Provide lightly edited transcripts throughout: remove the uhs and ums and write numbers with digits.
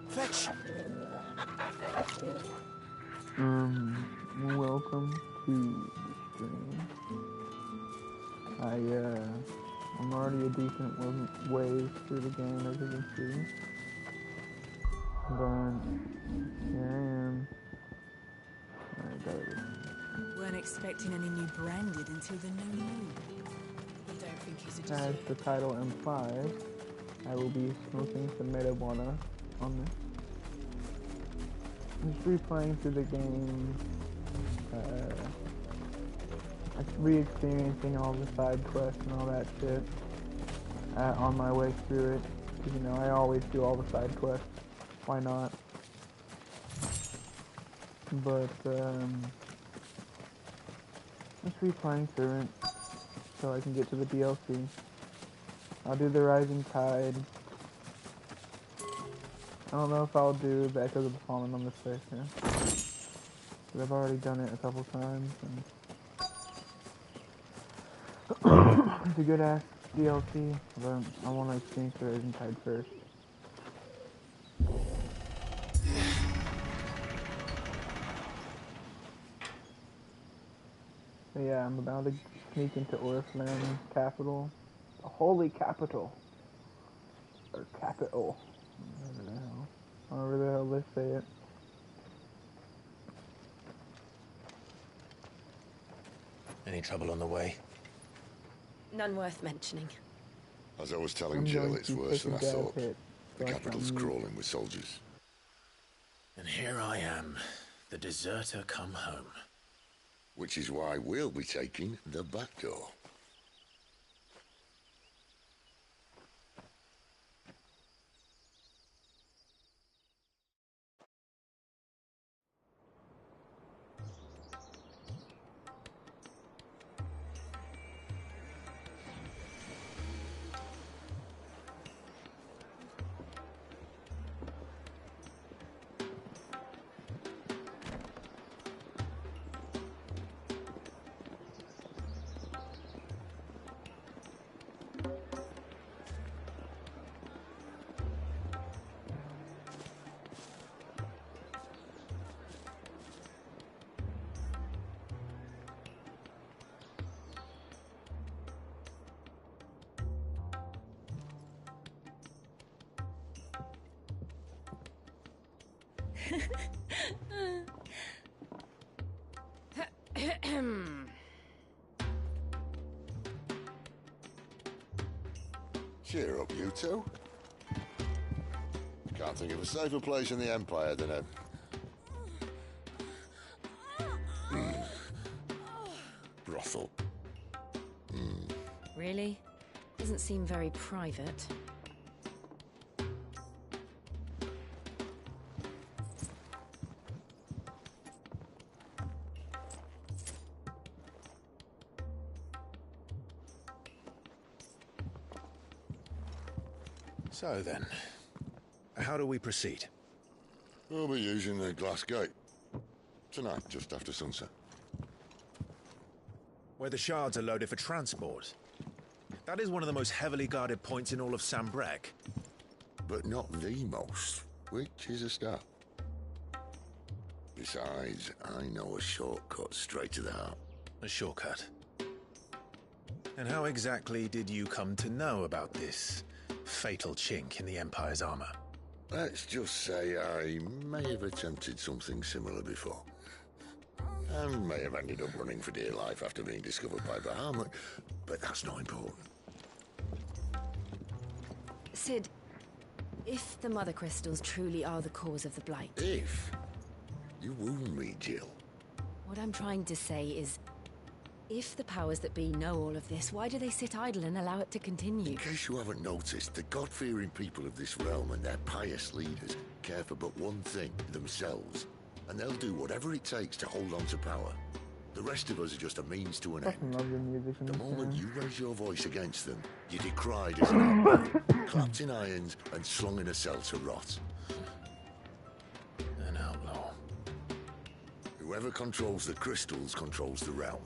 Fetch! Welcome to the stream. I'm already a decent way through the game, as you can see. But here I am. Alright, guys. Weren't expecting any new branded until the new moon. I don't think he's a As dessert. the title implies, I will be smoking some marijuana on this. I'm just replaying through the game, re-experiencing all the side quests and all that shit on my way through it. Because, you know, I always do all the side quests. Why not? But, just replaying through it so I can get to the DLC. I'll do the Rising Tide. I don't know if I'll do the Echoes of the Fallen on this playthrough. But I've already done it a couple times. And it's a good ass DLC, but I want to experience the Rising Tide first. So yeah, I'm about to sneak into Oriflamme capital. The holy capital. Or capital. However the hell they say it. Any trouble on the way? None worth mentioning. As I was telling Jill, it's worse than I thought. The so capital's crawling with soldiers. And here I am, the deserter come home. Which is why we'll be taking the back door. Cheer up, you two. Can't think of a safer place in the Empire than a... brothel. Really? Doesn't seem very private. So then, how do we proceed? We'll be using the glass gate. Tonight, just after sunset. Where the shards are loaded for transport. That is one of the most heavily guarded points in all of Sambrek. But not the most, which is a start. Besides, I know a shortcut straight to the heart. A shortcut. And how exactly did you come to know about this fatal chink in the Empire's armor? Let's just say I may have attempted something similar before. And may have ended up running for dear life after being discovered by Bahamut, but that's not important. Sid, if the Mother Crystals truly are the cause of the Blight... If? You wound me, Jill. What I'm trying to say is, if the powers that be know all of this, why do they sit idle and allow it to continue? In case you haven't noticed, the God-fearing people of this realm and their pious leaders care for but one thing, themselves. And they'll do whatever it takes to hold on to power. The rest of us are just a means to an end. Love the music in The this moment game. you raise your voice against them, you're decried as an outlaw, clapped in irons and slung in a cell to rot. An outlaw. Whoever controls the crystals controls the realm.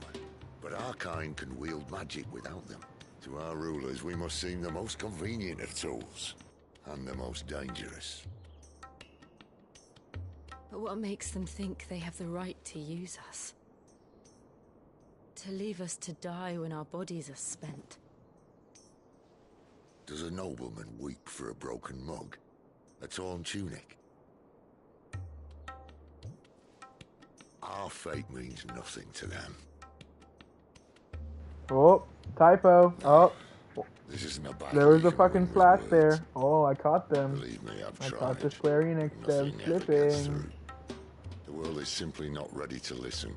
But our kind can wield magic without them. To our rulers, we must seem the most convenient of tools. And the most dangerous. But what makes them think they have the right to use us? To leave us to die when our bodies are spent? Does a nobleman weep for a broken mug? A torn tunic? Our fate means nothing to them. Oh, typo. Oh, This isn't a battle. there was you a can fucking win with flash words. there. Oh, I caught them. Believe me, I've I tried. caught the Square Enix them Nothing ever gets slipping. through. The world is simply not ready to listen.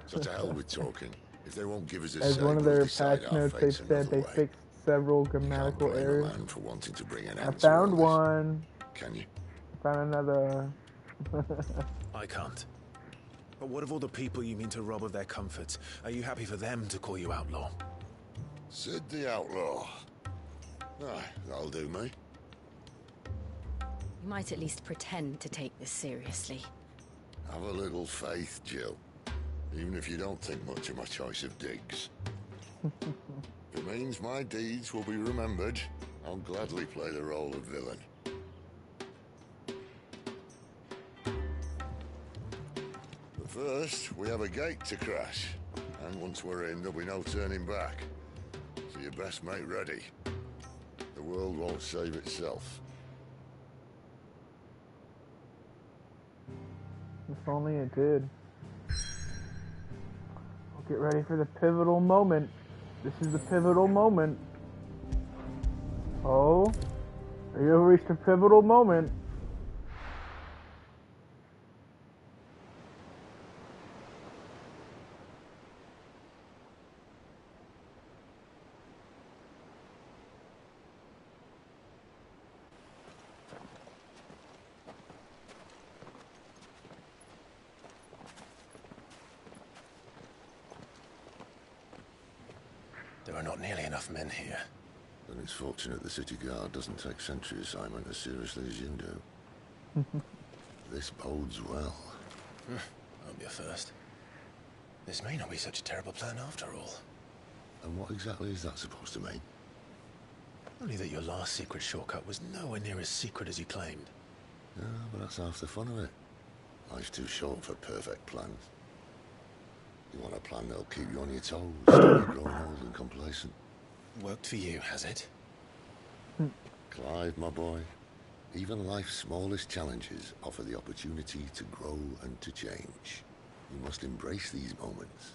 So to hell with talking. If they won't give us a As say, one of we'll their decide patch our notes, they fates said another they way. fixed several You can't grammatical blame a errors. man for wanting to bring an I end to found all this. one. Can you? Found another. I can't. But what of all the people you mean to rob of their comforts? Are you happy for them to call you outlaw? Sid the Outlaw. Ah, that'll do me. You might at least pretend to take this seriously. Have a little faith, Jill. Even if you don't think much of my choice of digs. If it means my deeds will be remembered, I'll gladly play the role of villain. But first, we have a gate to crash. And once we're in, there'll be no turning back. So you best make ready. The world won't save itself. If only it did. We'll get ready for the pivotal moment. This is the pivotal moment. Oh, you have reached a pivotal moment. There are not nearly enough men here. Then it's fortunate the city guard doesn't take sentry assignment as seriously as you do. This bodes well. Won't be a first. This may not be such a terrible plan after all. And what exactly is that supposed to mean? Only that your last secret shortcut was nowhere near as secret as you claimed. Yeah, but that's half the fun of it. Life's too short for perfect plans. You want a plan that'll keep you on your toes, stop you growing old and complacent. Worked for you, has it? Clive, my boy, even life's smallest challenges offer the opportunity to grow and to change. You must embrace these moments.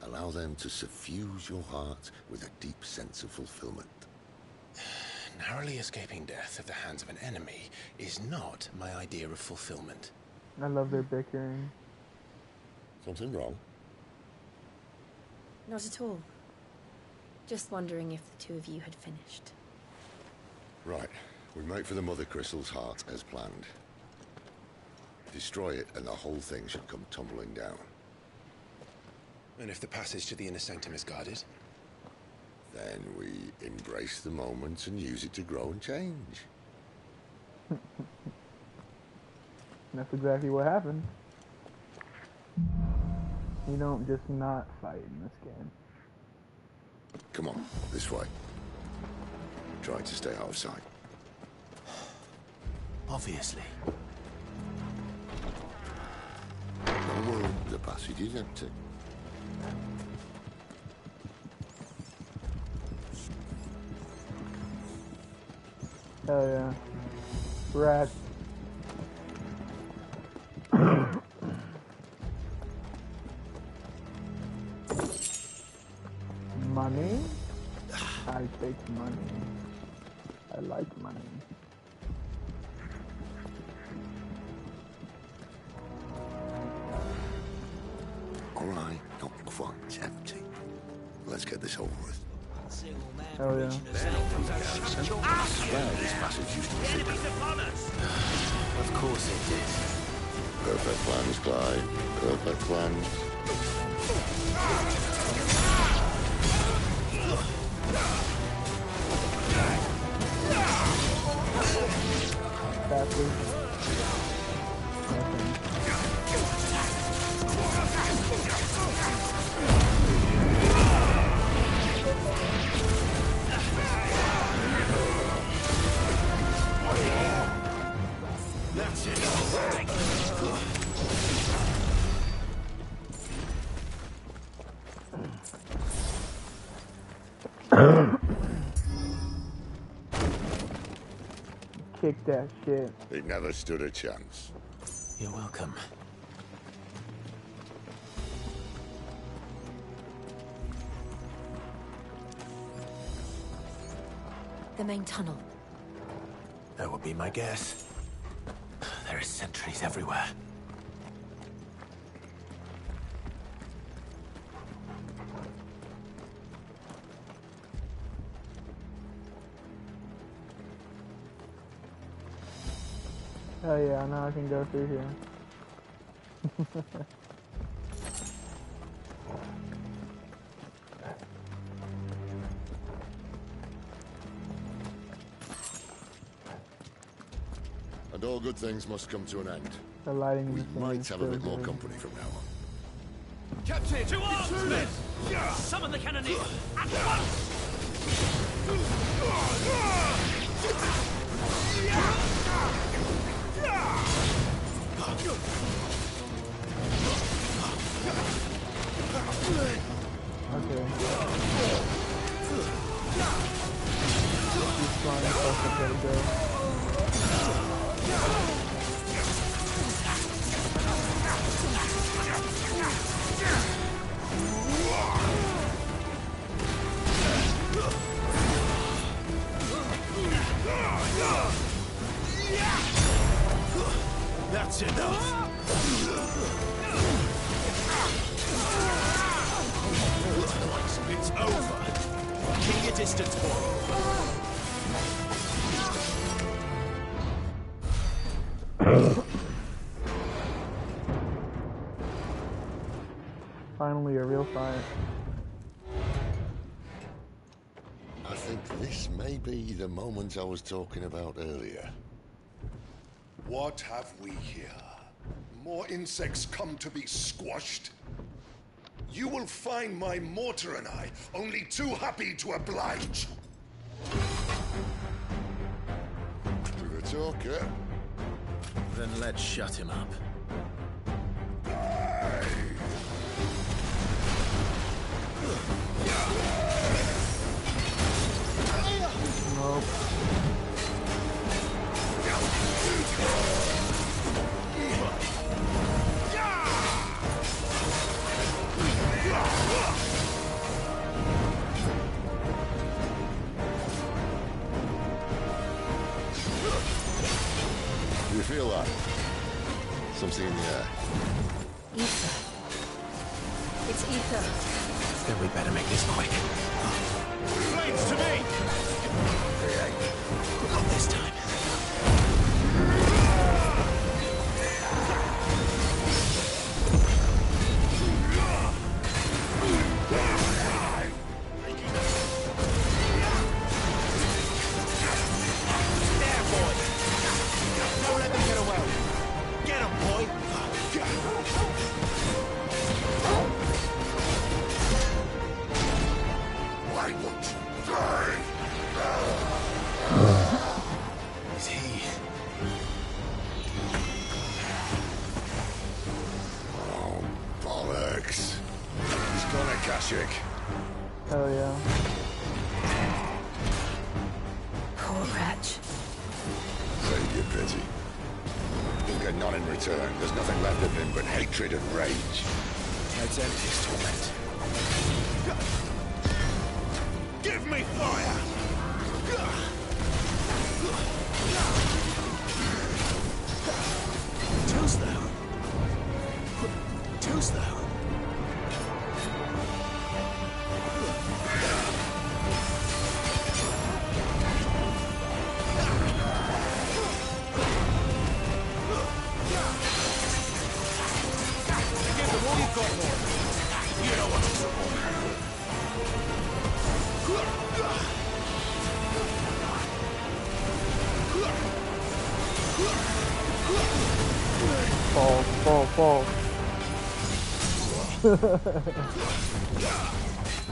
Allow them to suffuse your heart with a deep sense of fulfillment. Narrowly escaping death at the hands of an enemy is not my idea of fulfillment. I love their bickering. Something wrong? Not at all. Just wondering if the two of you had finished. Right. We make for the Mother Crystal's heart as planned. Destroy it and the whole thing should come tumbling down. And if the passage to the inner sanctum is guarded? Then we embrace the moment and use it to grow and change. That's exactly what happened. You don't just not fight in this game. Come on, this way. Try to stay out of sight. Obviously. Don't worry, the passage is empty. Hell yeah. Rats. Money? I take money. I like money. All right, not quite empty. Let's get this over with. Hell yeah. I swear this passage used to be hidden. Of course it did. Perfect plans, Clive. Perfect plans. Bastard. That's it. Kick that shit. He never stood a chance. You're welcome. The main tunnel. That would be my guess. There are sentries everywhere. Oh yeah, now I can go through here. And all good things must come to an end. The lighting We machine might is have a still bit more good. company from now on. Captain! To arms, men! Summon the cannoneer! At once! Okay. He's flying across the go. That's enough! It's over! Keep your distance, boy! Finally, a real fight. I think this may be the moment I was talking about earlier. What have we here? More insects come to be squashed? You will find my mortar and I only too happy to oblige. To the talker. Then let's shut him up. Nope. Do you feel that? Something in the air. Ether. It's ether. Then we better make this quick. Flames to me! Not this time. There, boy! Don't let them get away! Get him, boy! Why won't you die? Is he? Oh, bollocks. He's gonna Kashyyyk. Hell yeah. Poor wretch. Save your pity. He'll get none in return. There's nothing left of him but hatred and rage. Let's end his torment. Give me fire! Too slow. Too slow. Give them all you've got, boy! You know what to do. Fall.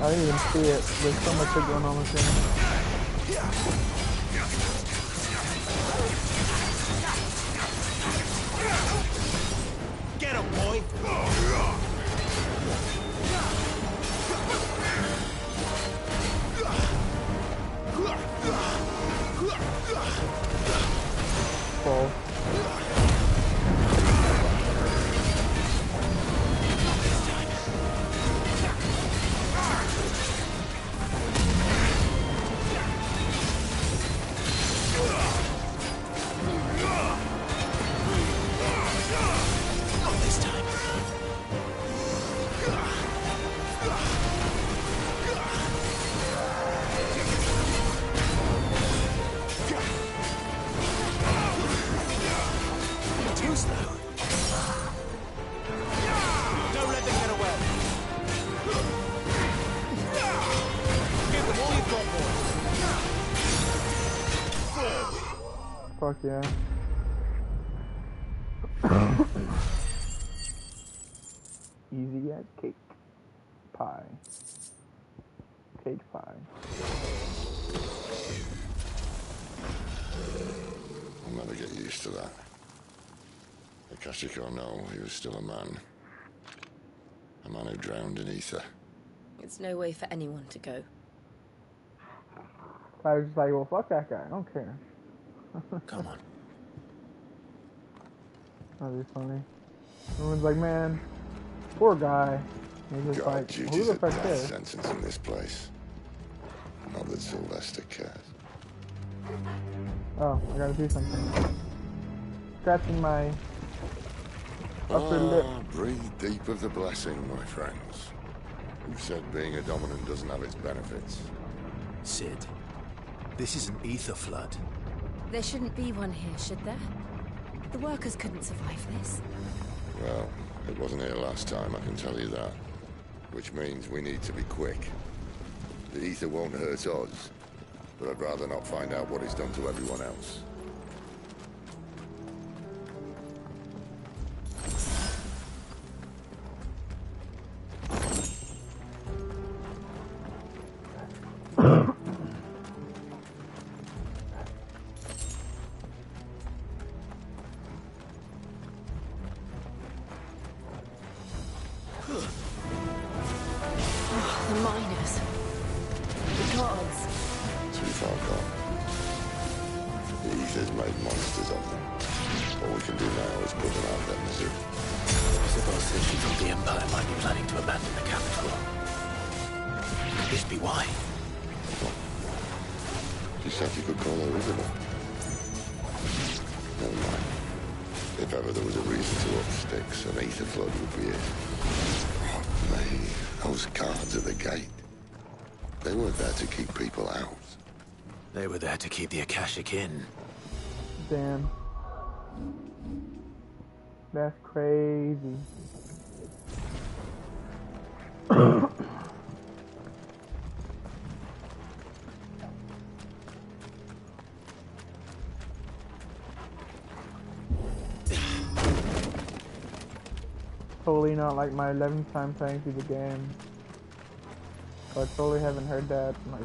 I didn't even see it. There's so much shit going on with him. Get false. Not this time. Too slow. Don't let them get away. Give them all you've got, boys. Fuck yeah. Easy as cake. Pie. Cake pie. I'll never get used to that. Akashic or no, he was still a man. A man who drowned in ether. It's no way for anyone to go. I was just like, well, fuck that guy. I don't care. Come on. That'd be funny. Everyone's like, man, poor guy. And he's just God, like, who duty's the a fuck death cares? sentence in this place. Not that Sylvester cares. Oh, I gotta do something. Scratching my upper lip. Breathe deep of the blessing, my friends. Who said being a dominant doesn't have its benefits? Sid, this is an ether flood. There shouldn't be one here, should there? The workers couldn't survive this. Well, it wasn't here last time, I can tell you that. Which means we need to be quick. The ether won't hurt us, but I'd rather not find out what it's done to everyone else. The miners. The gods. Too far gone. The ether's made monsters of them. All we can do now is put them out of their misery. Isabel says she thought the Empire might be planning to abandon the capital. Could this be why? She said you could call her Isabel. Never mind. If ever there was a reason to up sticks, an ether flood would be it. Those guards at the gate. They weren't there to keep people out. They were there to keep the Akashic in. Damn. That's crazy. Totally not like my 11th time playing through the game. So I totally haven't heard that like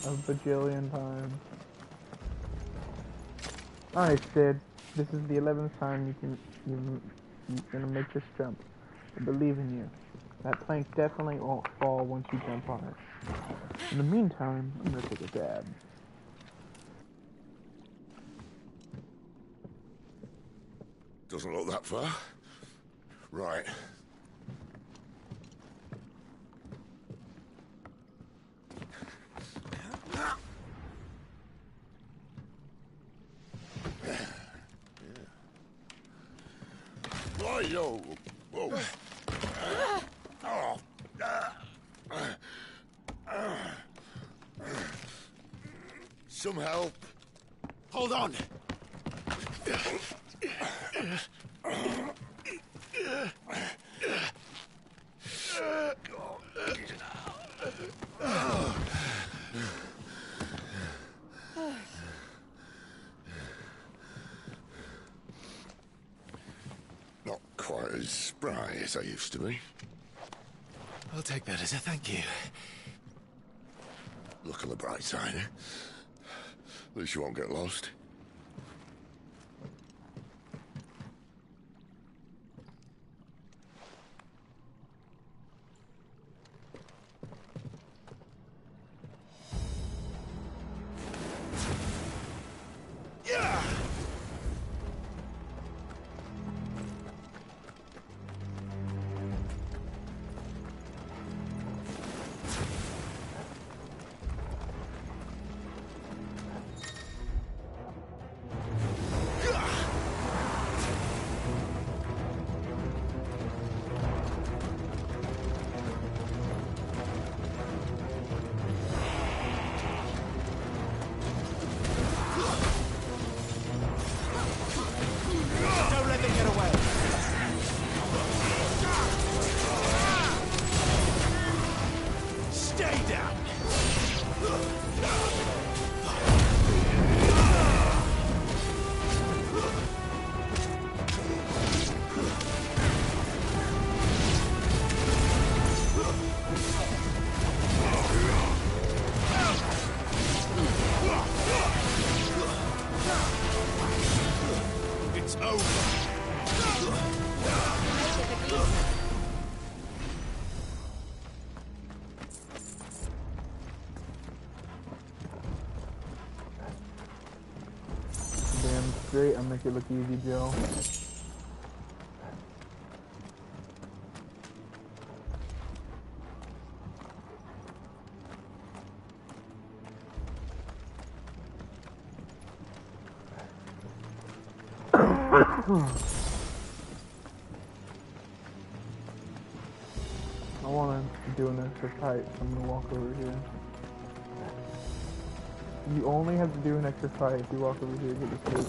a bajillion times. Alright, Sid. This is the 11th time you're gonna make this jump. I believe in you. That plank definitely won't fall once you jump on it. In the meantime, I'm gonna take a dab. Doesn't look that far. Right. Whoa, yo. Whoa. Some help. Hold on. Not quite as spry as I used to be. I'll take that as a thank you. Look on the bright side, eh? At least you won't get lost. It's over. Damn straight, I'll make it look easy, Joe. I want to do an extra fight, so I'm gonna walk over here. You only have to do an extra fight if you walk over here, get the scoop.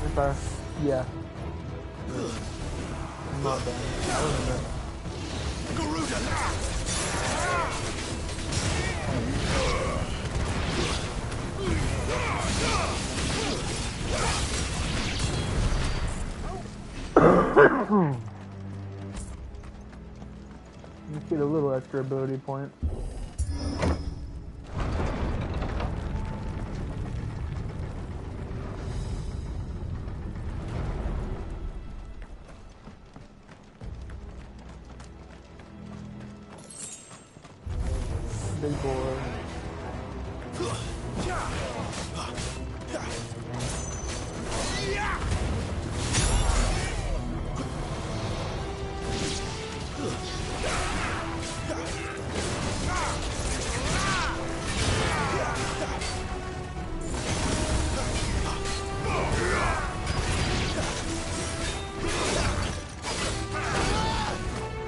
If I, yeah. I'm not done. I wasn't done. Just get a little extra ability point. Big boy.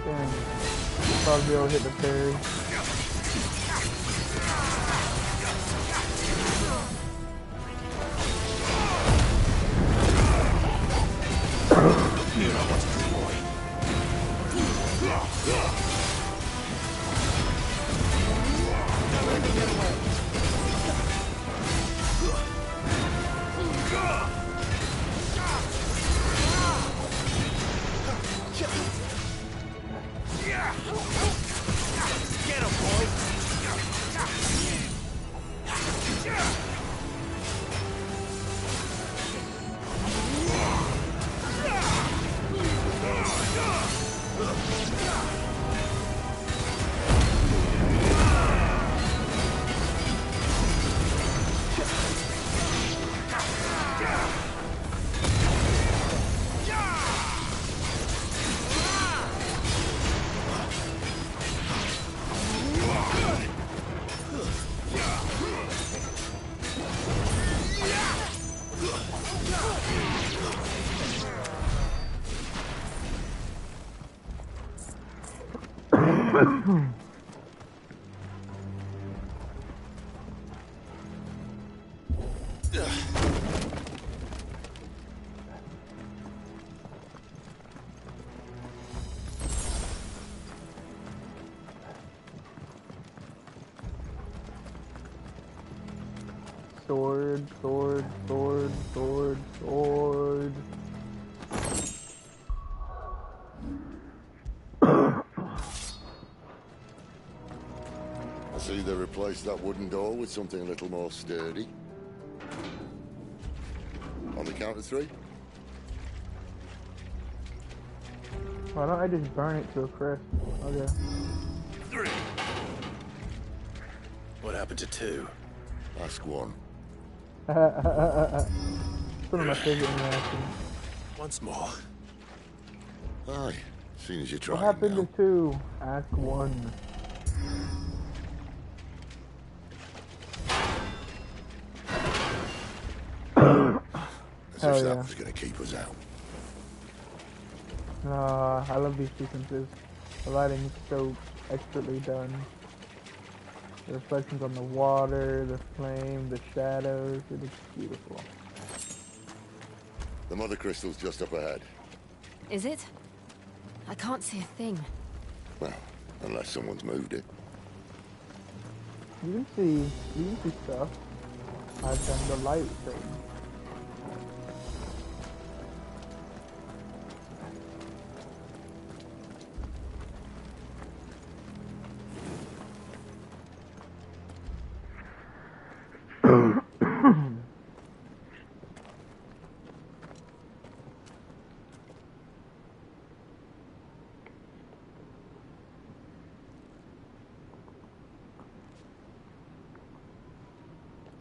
Damn. Probably be able to hit the parry. Get him, boy! Sword, sword, sword, sword, sword. I see they replaced that wooden door with something a little more sturdy. On the count of 3? Why don't I just burn it to a crisp? Okay. 3. What happened to 2? Ask 1. It's one of my favorite interactions. Once more. Aye, seen as you're trying What happened now. to 2? Ask 1. As Hell if yeah. that was going to keep us out. I love these sequences. The lighting is so expertly done. The reflections on the water, the flame, the shadows, it looks beautiful. The mother crystal's just up ahead. Is it? I can't see a thing. Well, unless someone's moved it. You can see stuff. I've done the light thing.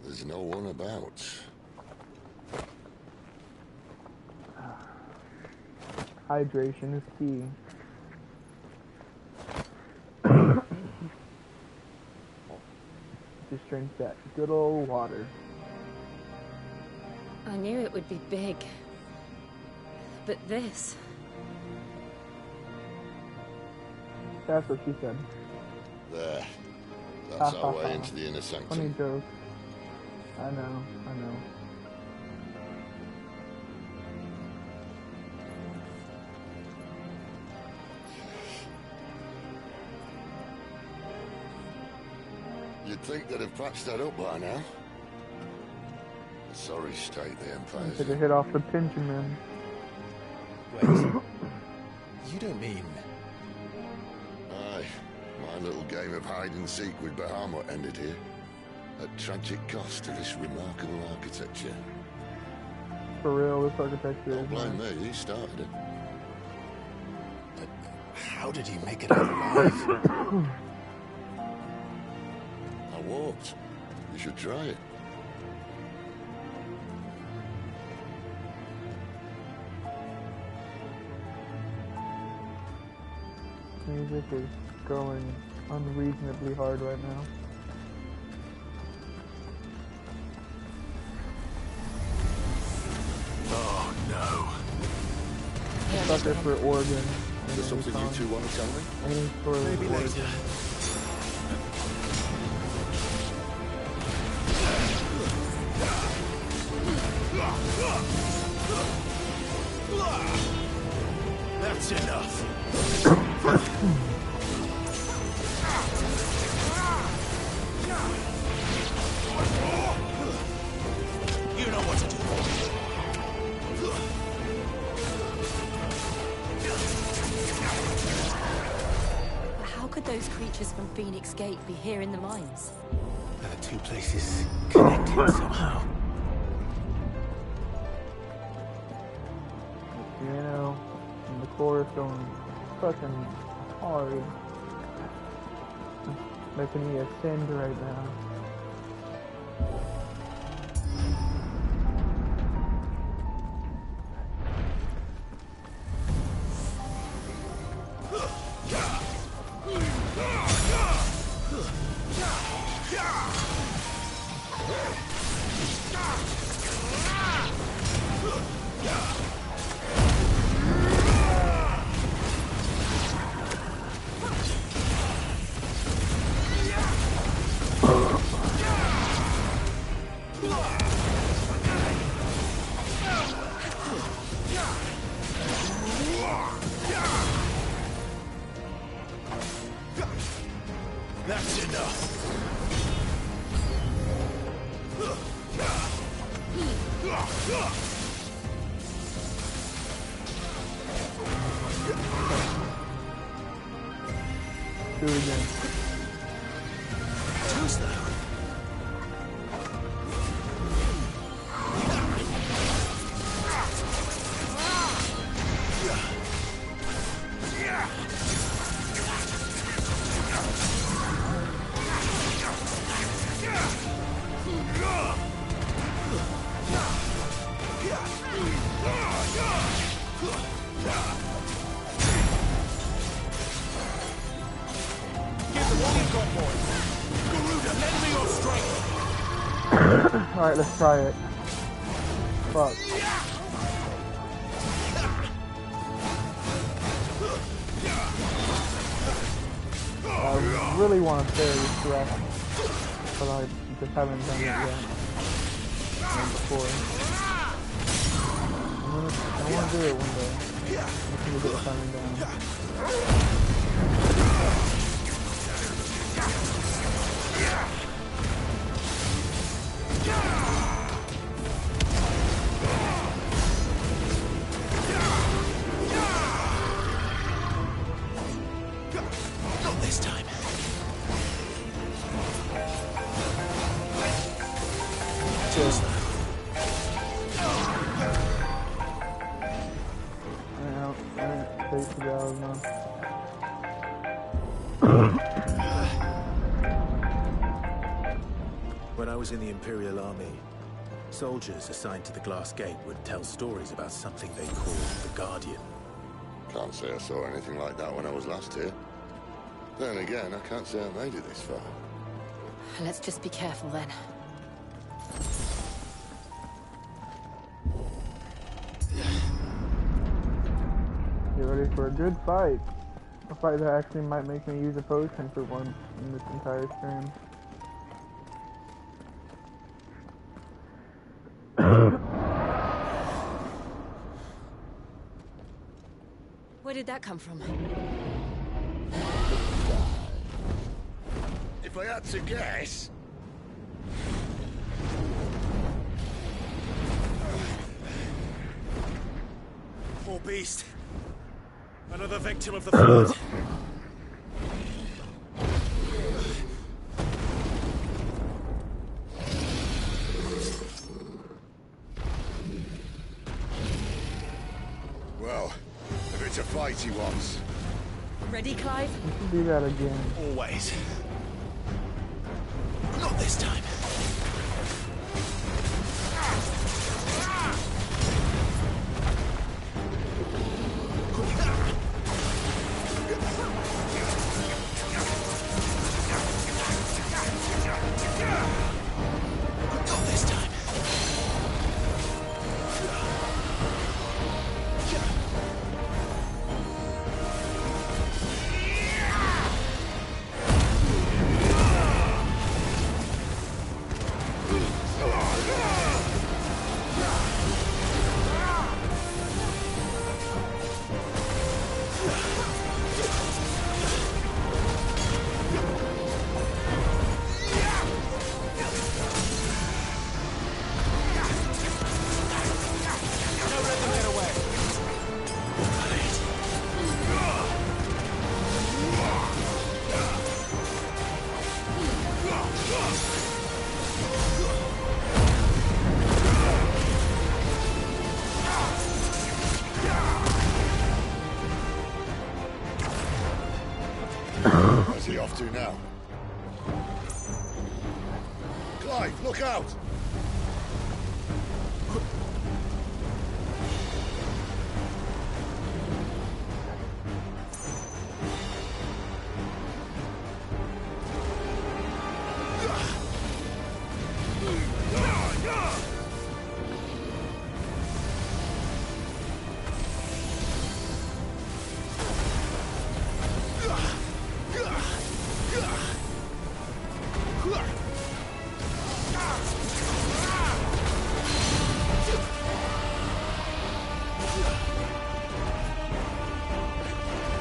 There's no one about. Hydration is key. Just drink that good old water. I knew it would be big. But this... That's what she said. There. That's our way into the inner Funny sanctum. joke. I know. You'd think they'd have patched that up by now. A sorry state the Empire's Took a in. hit off the Pinjamin. Wait. You don't mean... Aye. My little game of hide-and-seek with Bahamut ended here. At tragic cost to this remarkable architecture. For real, this architecture Don't is blame nice. me, he started it. But how did you make it out alive? I walked. You should try it. Music is going unreasonably hard right now. Oh, no. Sucker for Oregon. Is there something you two want to tell me? Aiming for Maybe Oregon. later. That's enough. You know what to do. How could those creatures from Phoenix Gate be here in the mines? Are the two places connected somehow? You know, and the chorus going fucking hard. Making me ascend right now. That's enough. Do it again. Who's that? Alright, let's try it. Fuck. I really want to parry this direct, but I just haven't done it yet. Before. I want to do it one day. I think we'll get the timing down. Not this time. Cheers. I didn't take the hours now. When I was in the Imperial Army, soldiers assigned to the Glass Gate would tell stories about something they called the Guardian. Can't say I saw anything like that when I was last here. Then again, I can't say I made it this far. Let's just be careful then. Get ready for a good fight. A fight that actually might make me use a potion for once in this entire stream. Where did that come from? If I had to guess... Poor beast. Another victim of the flood. Well, if it's a fight he wants. Ready, Clive? We can do that again. Always. Not this time. Not this time. Don't let them get away. Where's he off to now? Clive, look out!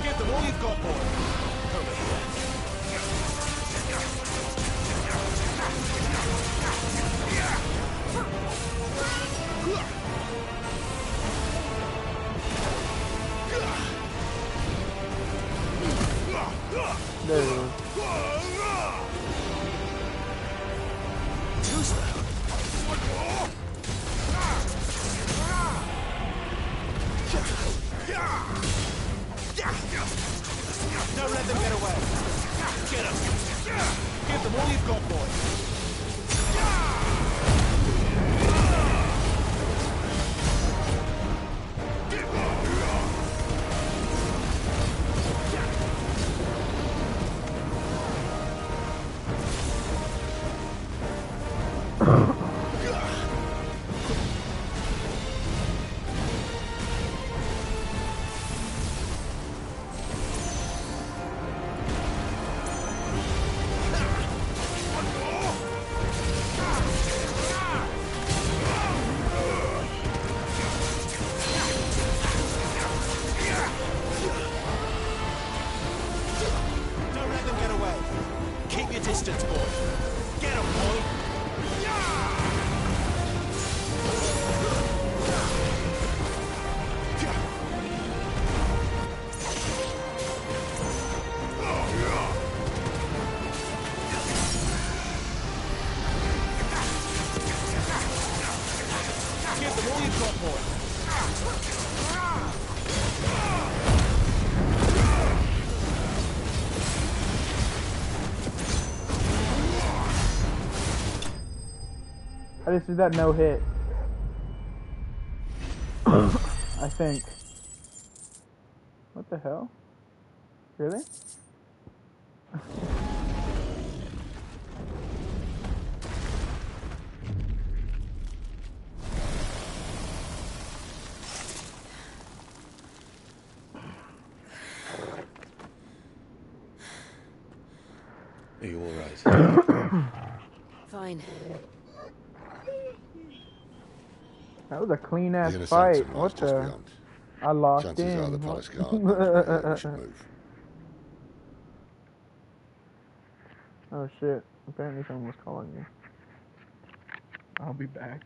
Give them all you've got, boy. Over here. There it is. Too slow. Don't let them get away. Get them. Give them all you've got, boy. Don't let them get away. Keep your distance, boy. Get them, boy. Give them all you've got, boy. This is that no hit. I think. What the hell? Really? Are you alright? Fine. That was a clean ass You're gonna fight. find some What just the? beyond. I lost Chances are the in. palace guard knows where we should move. Oh shit. Apparently someone was calling me. I'll be back.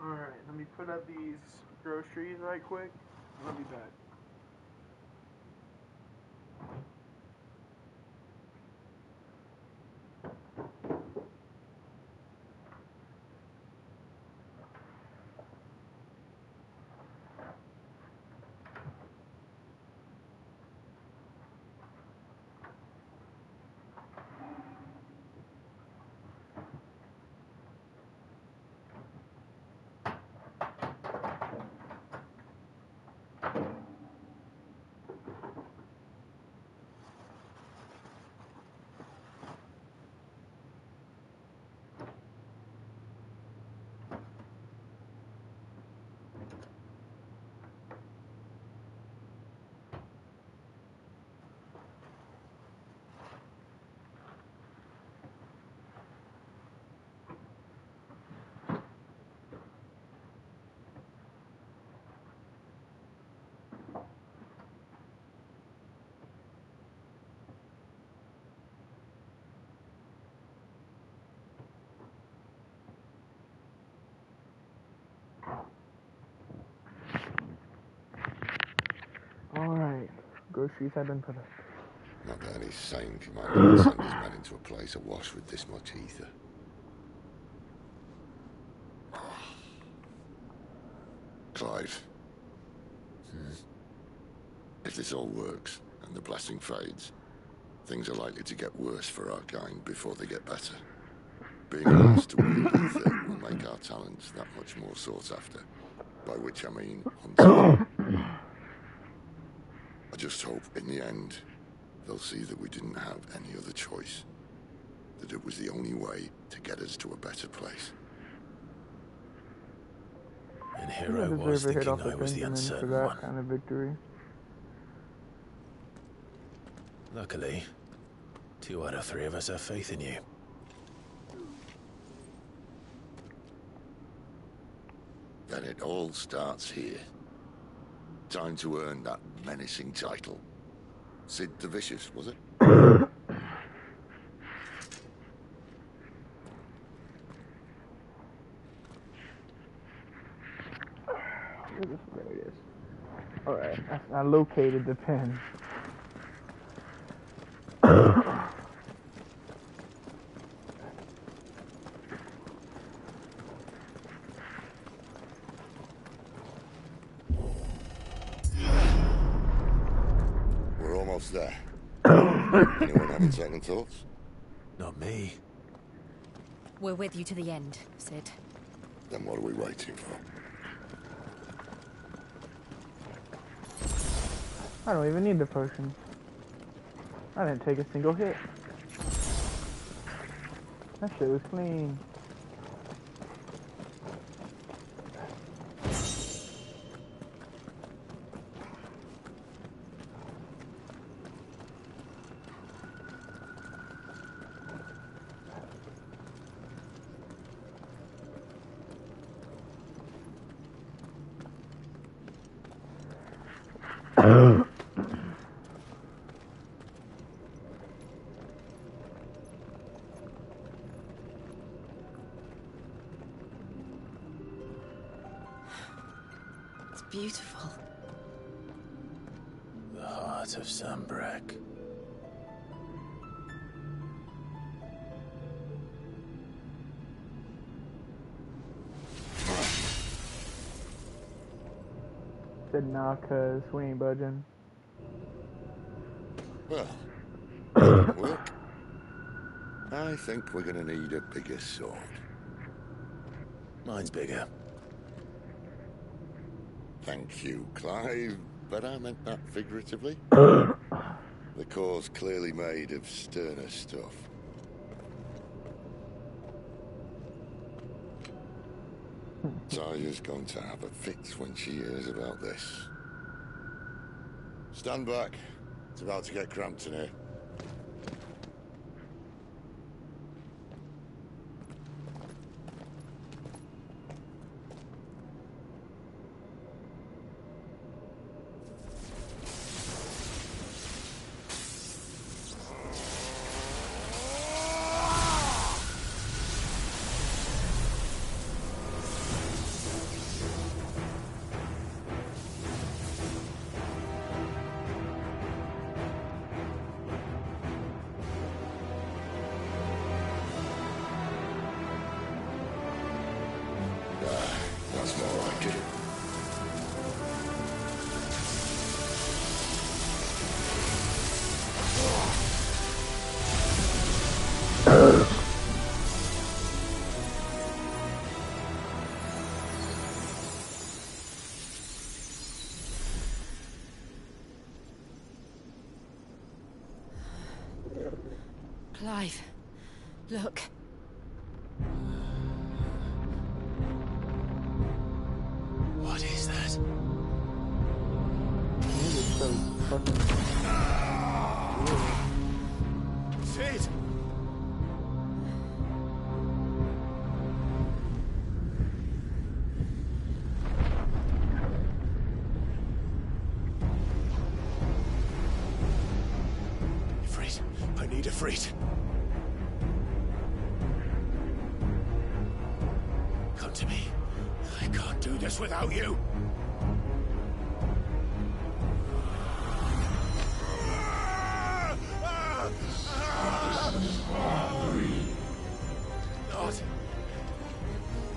Alright, let me put up these groceries right quick. I'll be back. Alright, groceries have been put up. Not that any sane commander would send his men into a place awash with this much ether. Clive. If this all works, and the blessing fades, things are likely to get worse for our kind before they get better. Being asked to wield ether will make our talents that much more sought after. By which I mean hunting. I just hope, in the end, they'll see that we didn't have any other choice. That it was the only way to get us to a better place. And I here I was deserve a hit thinking off the I was the Benjamin for uncertain that one. kind of victory. Luckily, 2 out of 3 of us have faith in you. Then it all starts here. Time to earn that menacing title. Sid the Vicious, was it? There it is. Alright, I located the pen. We're almost there. Anyone having second thoughts? Not me. We're with you to the end, Sid. Then what are we waiting for? I don't even need the potion. I didn't take a single hit. That shit was clean. beautiful. The heart of Sambrak. Said nah, cuz we ain't budging. Well, look. I think we're gonna need a bigger sword. Mine's bigger. Thank you, Clive, but I meant that figuratively. The core's clearly made of sterner stuff. Taya's going to have a fit when she hears about this. Stand back. It's about to get cramped in here. That's more like it. Clive, look. What is that? It is so fucking Sid! Ifrit, I need Ifrit. Come to me. I can't do this without you.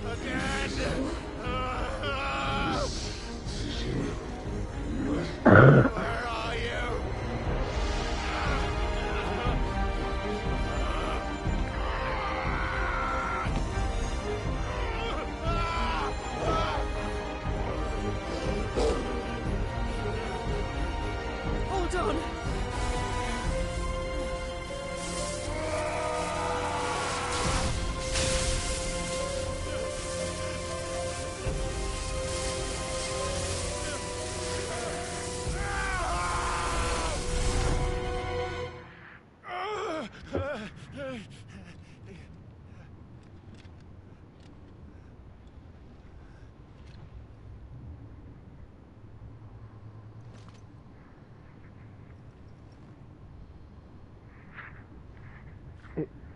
Not again. Where are you? Hold on.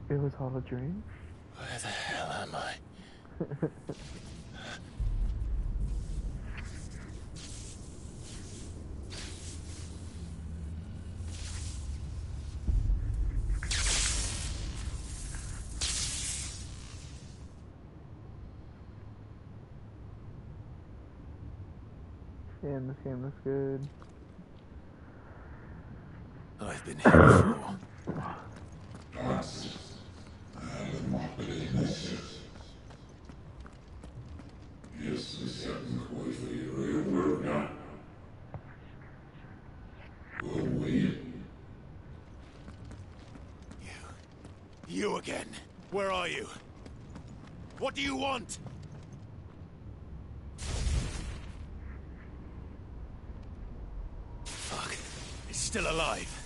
It was all a dream. Where the hell am I? Damn, this game looks good. I've been here before. You again. Where are you? What do you want? Fuck. It's still alive.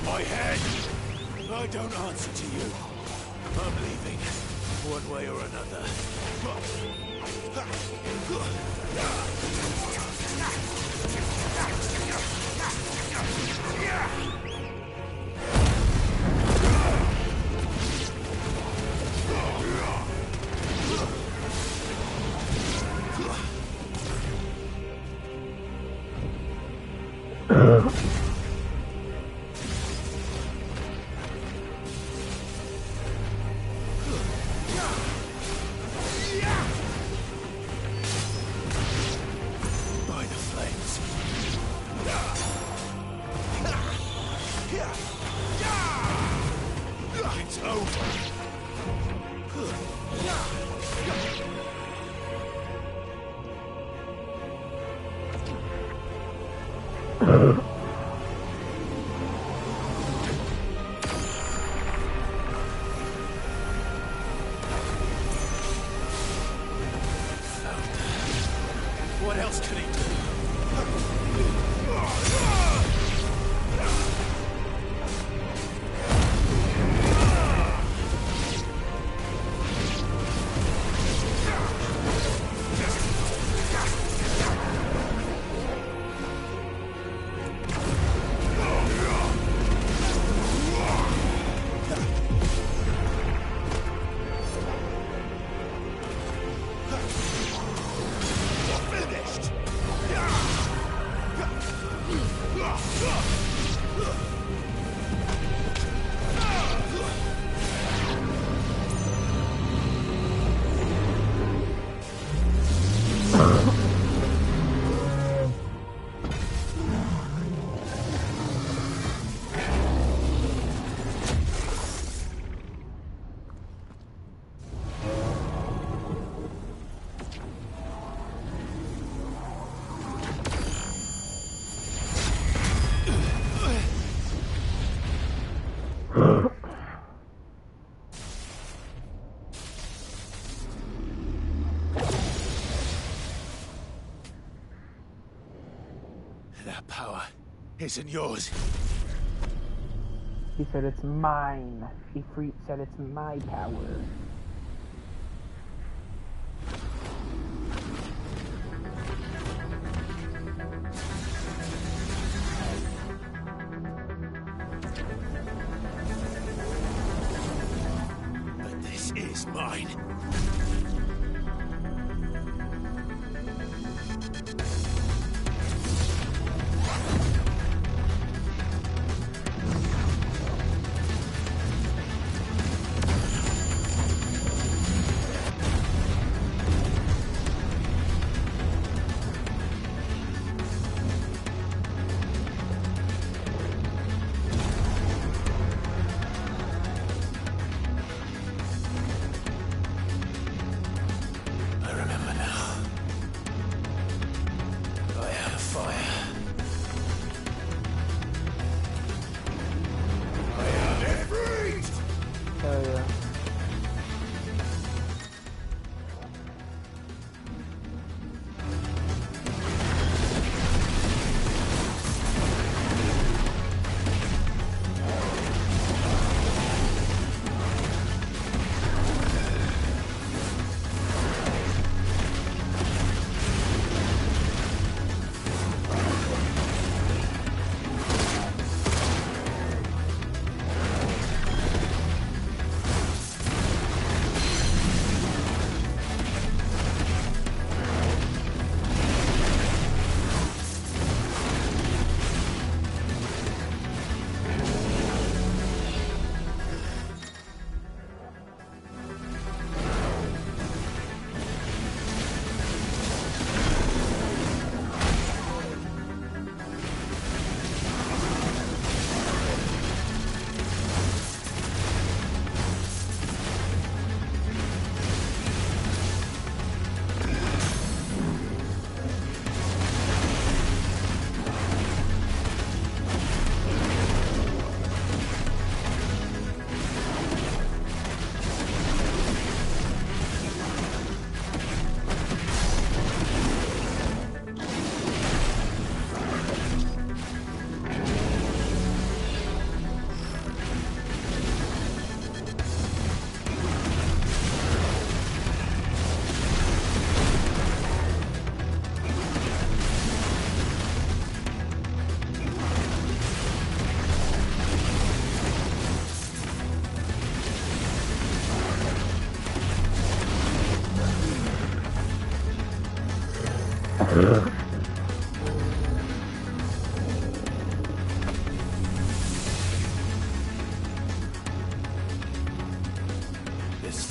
My head! I don't answer to you. I'm leaving, one way or another. By the flames. It's over. What else can he do? That power isn't yours. He said it's mine. Ifrit said it's my power. But this is mine. It's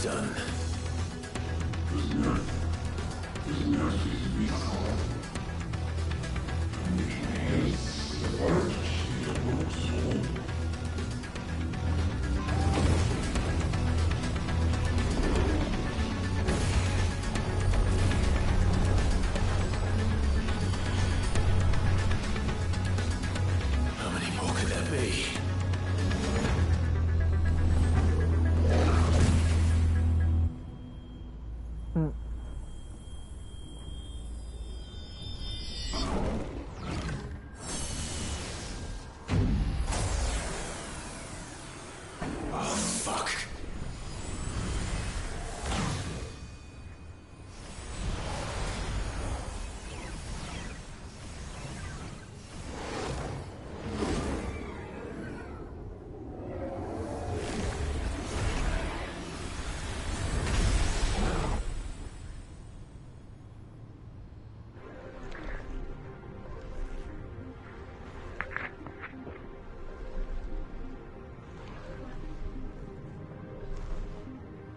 done. How many more could there be? Oh, fuck.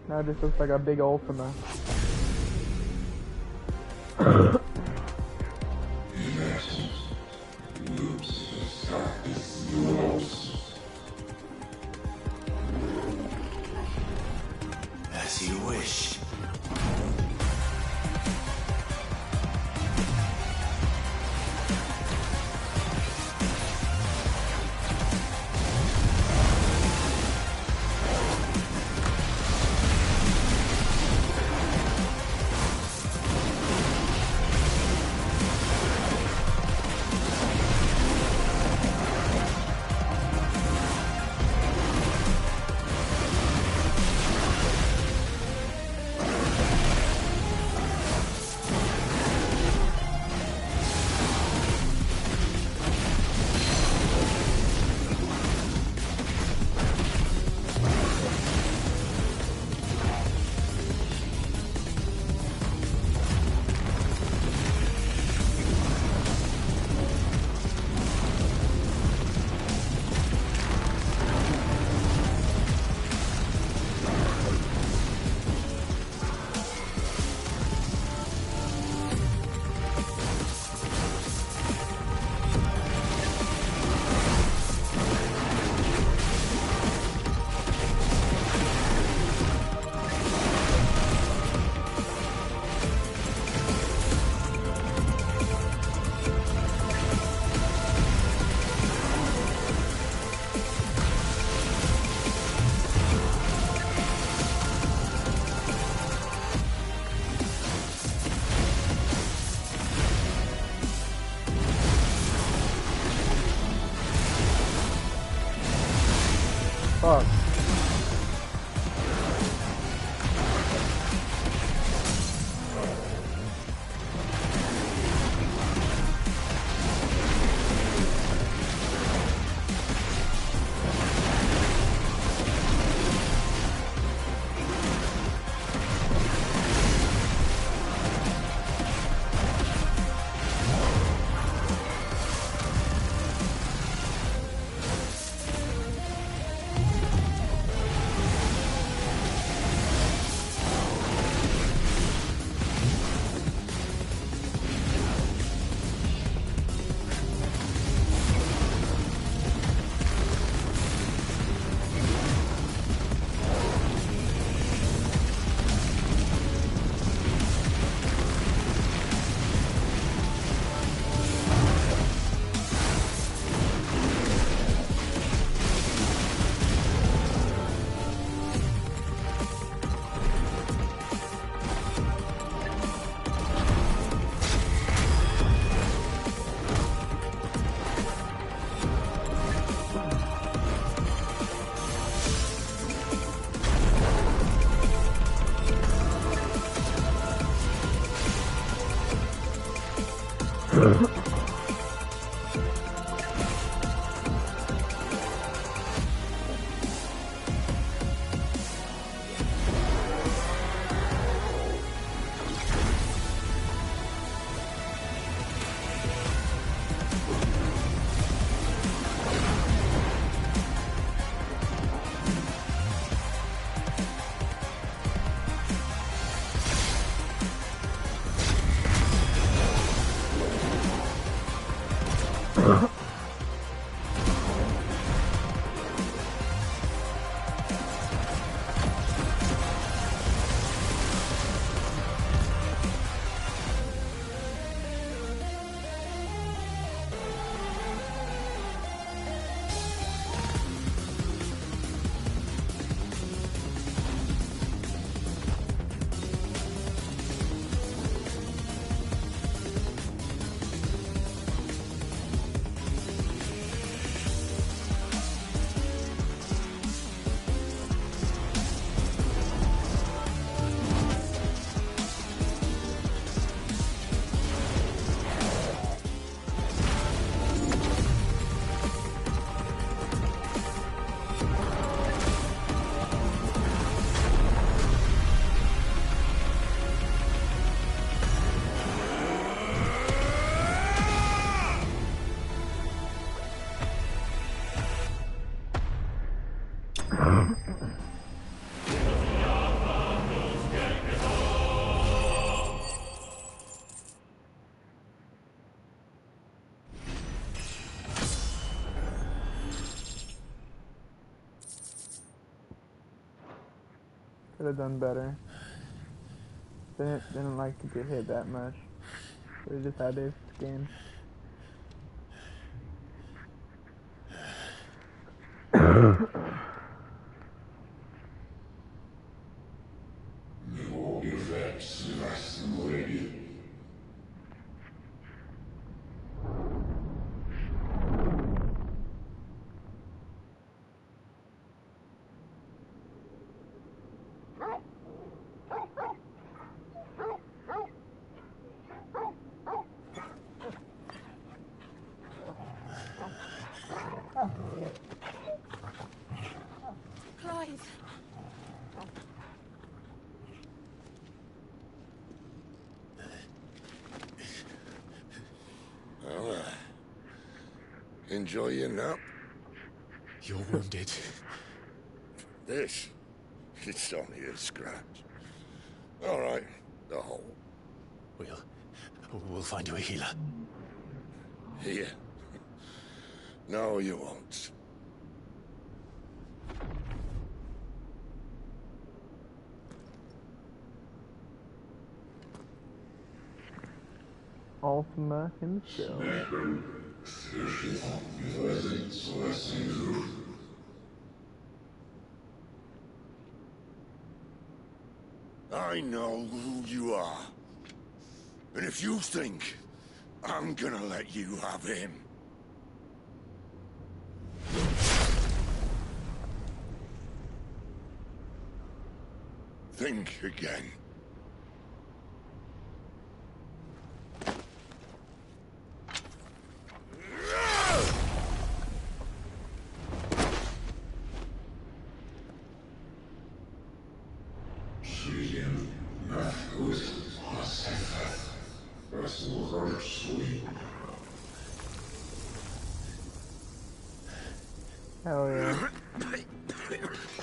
Now it just looks like a big Ultima. As you wish. Fuck. Could have done better. Didn't like to get hit that much. They just had their skin. Clive. Well, enjoy your nap. You're wounded. This, it's only a scratch. All right, the hole. We'll find you a healer. Here. No, you won't. Ultima himself. I know who you are. And if you think I'm gonna let you have him... think again. Hell yeah.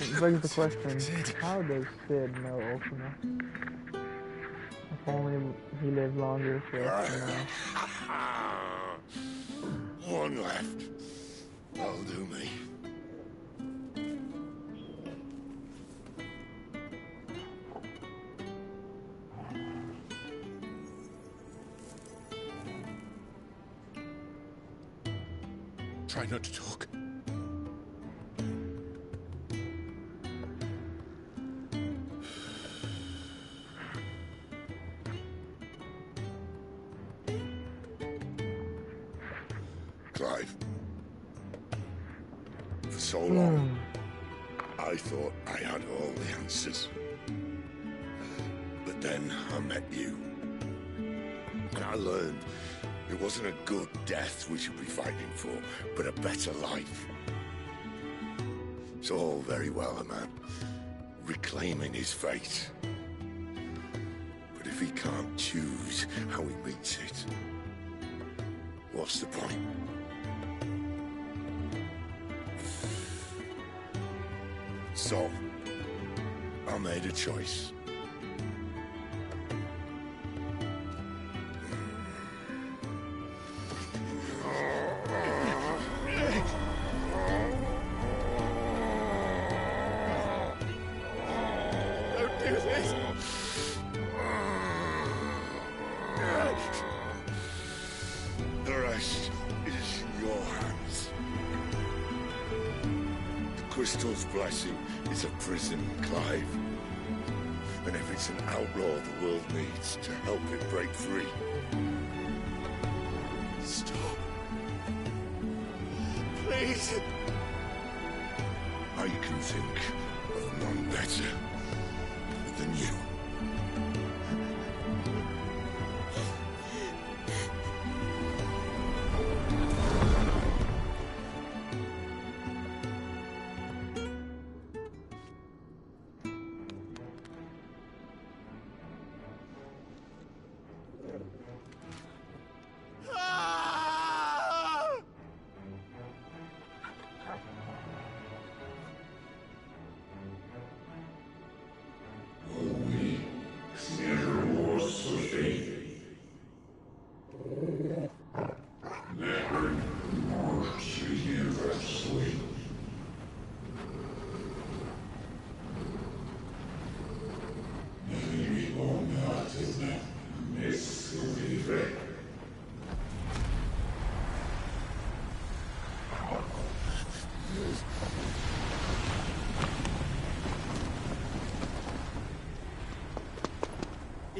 It begs the question, how does Sid know Ultima? If only he lived longer for us to know. One left. That'll do me. Try not to talk. Clive. For so long, I thought I had all the answers. But then I met you. And I learned it wasn't a good death we should be fighting for, but a better life. It's all very well, a man reclaiming his fate. But if he can't choose how he meets it, what's the point? So, I made a choice. Don't do this! The rest is in your hands. The Crystal's blessing is a prison, Clive. And if it's an outlaw the world needs to help it break free... Stop. Please. I can think of none better than you.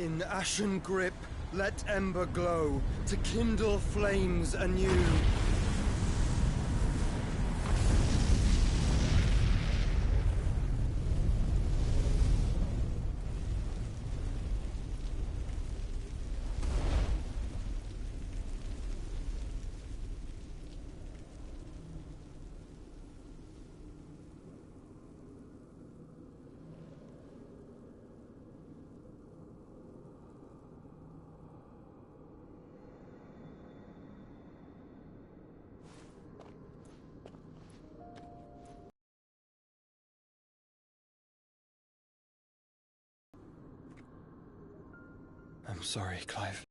In ashen grip, let ember glow, to kindle flames anew. I'm sorry, Clive.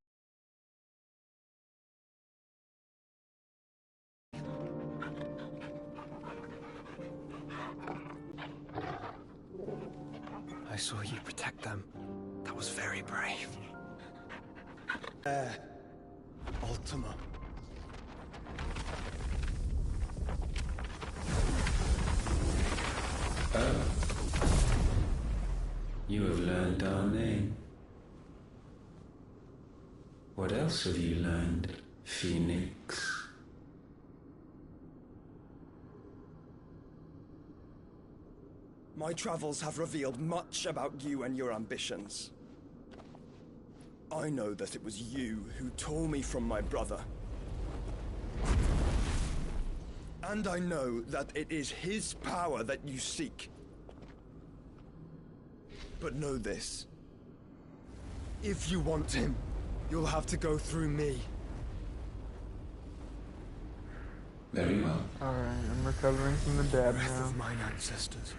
I saw you protect them. That was very brave. Ultima. Oh. You have learned our name. What else have you learned, Phoenix? My travels have revealed much about you and your ambitions. I know that it was you who tore me from my brother. And I know that it is his power that you seek. But know this. If you want him, you'll have to go through me. Very well. Alright, I'm recovering from the dab Breath now. of mine ancestors,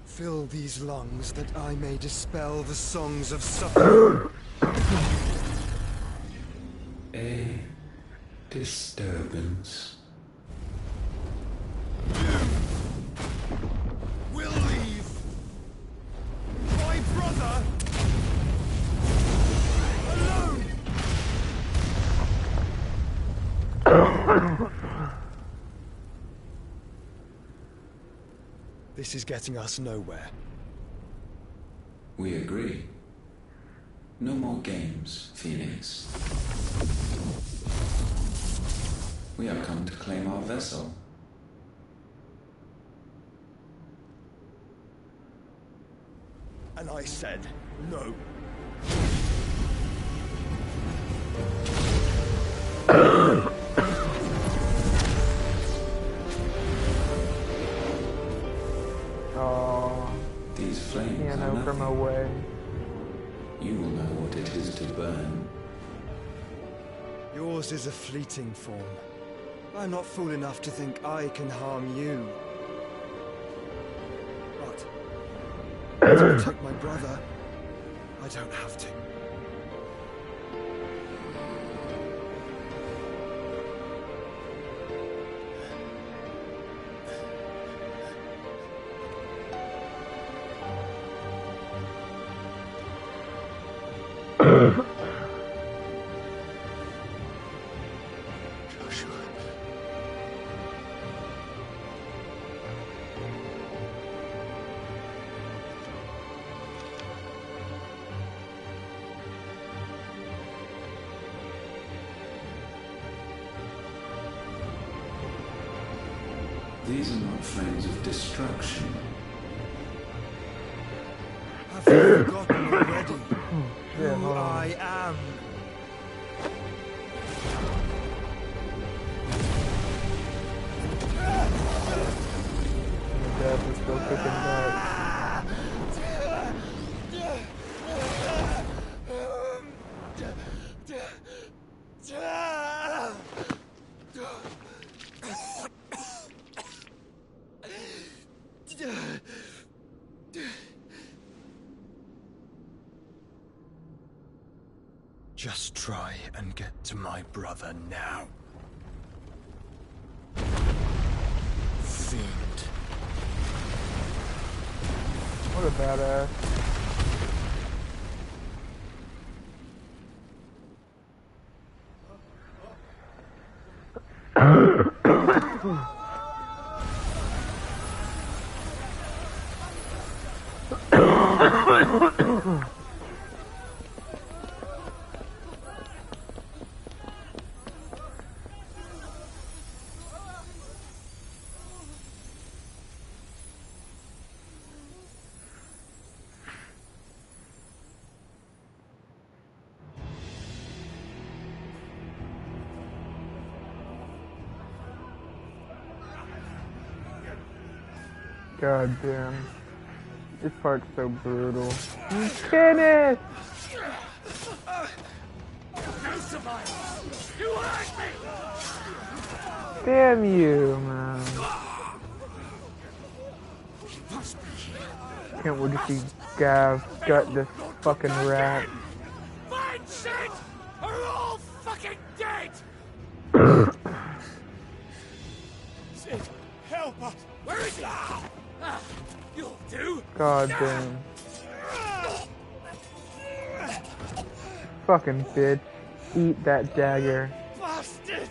fill these lungs that I may dispel the songs of suffering. A disturbance. We'll leave my brother alone. This is getting us nowhere. We agree. No more games, Phoenix. We have come to claim our vessel. And I said no. Oh, These flames can't are from nothing. away. You will know what it is to burn. Yours is a fleeting form. I'm not fool enough to think I can harm you. But to protect my brother, I don't have to. Joshua. These are not flames of destruction. Have you forgotten already Yeah, who hold on. I am? The dab is still kicking back. Just try and get to my brother now. Fiend. What a badass. God damn. This part's so brutal. Kenneth! No survivors! You hurt me! Damn you, man. Can't wait to see Gav gut this fucking rat. Fine shit! Are all fucking dead! Sid, help us! Where is he? You'll do! God damn. Fucking bitch. Eat that dagger. Bastard!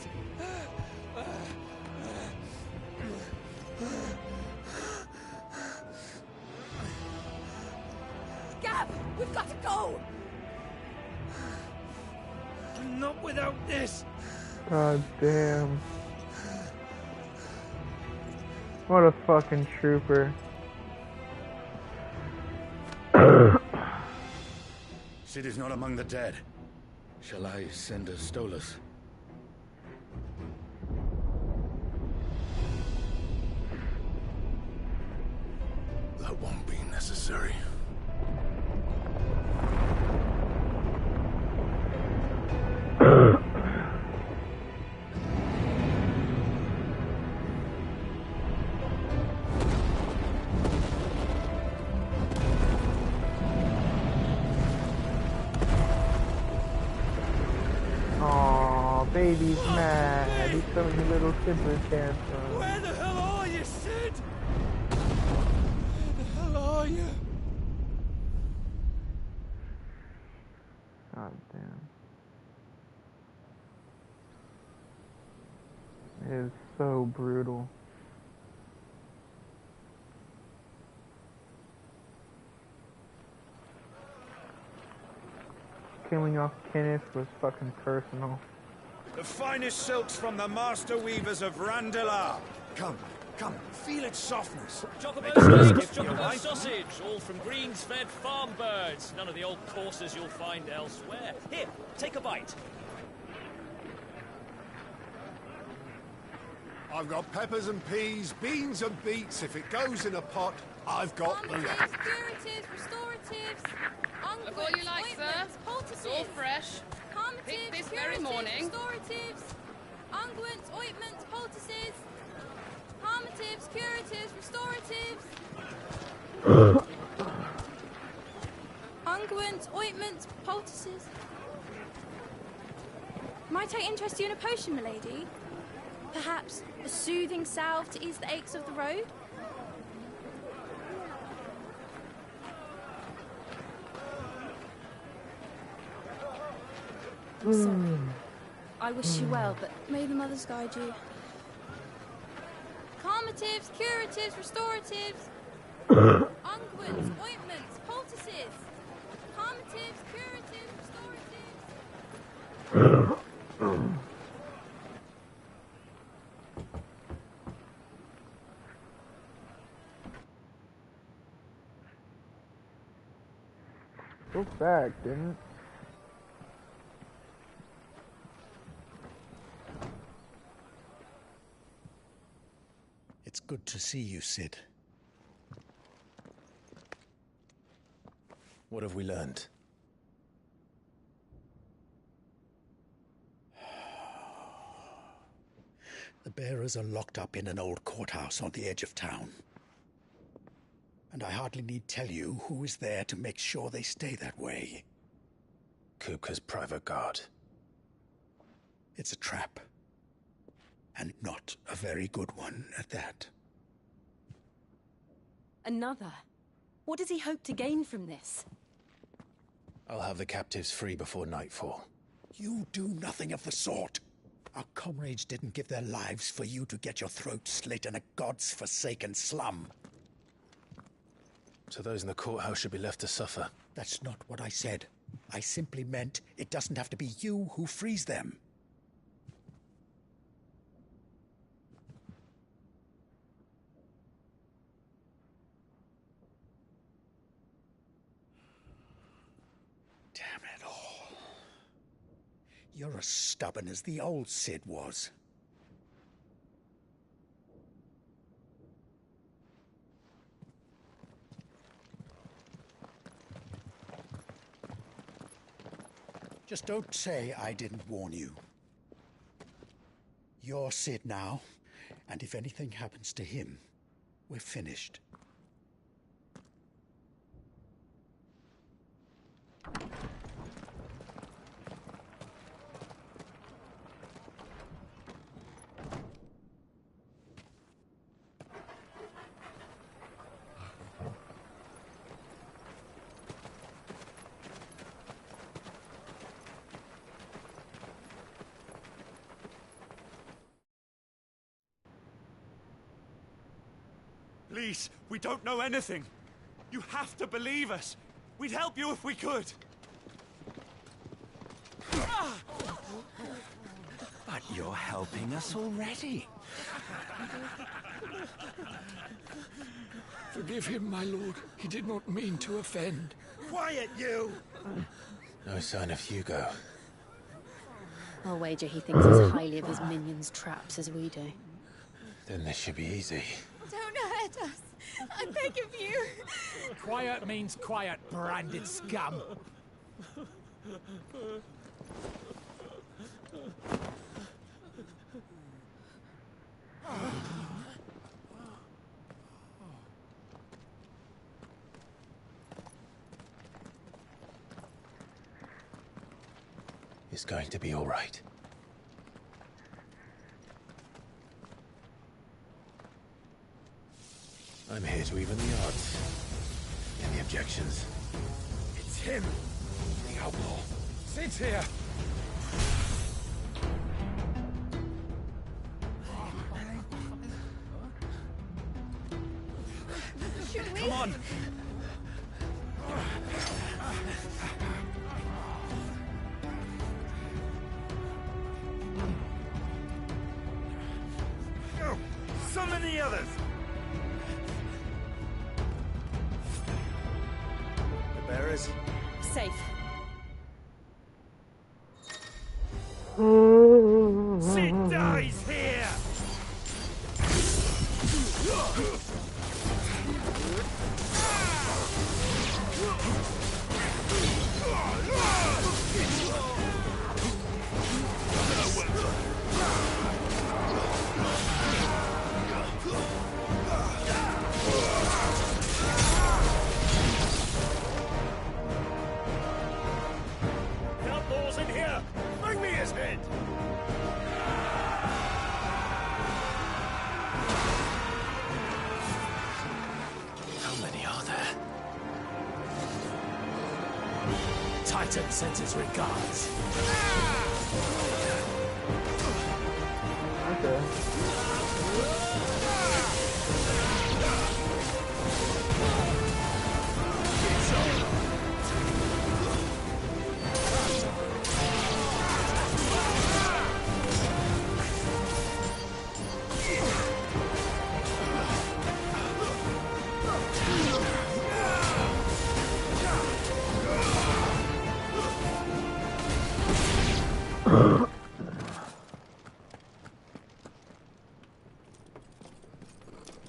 Gab, we've got to go! Not without this! God damn. What a fucking trooper. Sid is not among the dead. Shall I send a Stolas? That won't be necessary. Aww, baby's mad. He's throwing a little temper tantrum. Where the hell are you, Sid? Where the hell are you? God damn. It is so brutal. Killing off Kenneth was fucking personal. The finest silks from the master weavers of Randalar. Come, feel its softness. Chocobo steaks, chocobo sausage, all from greens-fed farm birds. None of the old courses you'll find elsewhere. Here, take a bite. I've got peppers and peas, beans and beets. If it goes in a pot, I've got the lot. Curatives, restoratives, Look all you like, sir. It's all fresh. Picked this very morning. Restoratives, unguents, ointments, poultices, harmatives, curatives, restoratives. Unguents, ointments, poultices. Might I interest you in a potion, milady? Perhaps a soothing salve to ease the aches of the road? Sorry. I wish you well, but May the mothers guide you. Calmatives, curatives, restoratives. Unguents, ointments, poultices. Calmatives, curatives, restoratives. Go back, didn't it? It's good to see you, Sid. What have we learned? The bearers are locked up in an old courthouse on the edge of town. And I hardly need tell you who is there to make sure they stay that way. Kupka's private guard. It's a trap. And not a very good one at that. another. What does he hope to gain from this? I'll have the captives free before nightfall. You do nothing of the sort. Our comrades didn't give their lives for you to get your throat slit in a god's forsaken slum. So those in the courthouse should be left to suffer. That's not what I said. I simply meant it doesn't have to be you who frees them. Damn it all. You're as stubborn as the old Sid was. Just don't say I didn't warn you. You're Sid now, and if anything happens to him, we're finished. Please, we don't know anything. You have to believe us. We'd help you if we could. But you're helping us already. Forgive him, my lord. He did not mean to offend. Quiet, you! No sign of Hugo. I'll wager he thinks as highly of his minions' traps as we do. Then this should be easy. Don't hurt us. I beg of you. Quiet means quiet, branded scum. It's going to be all right. I'm here to even the odds. Any objections? It's him, the outlaw. Sid's here. Should we? Come on. Go! Summon the others! The bearers? Safe. Sid dies here! Outlaws in here! Bring me his head! How many are there? Titan sends his regards. Okay.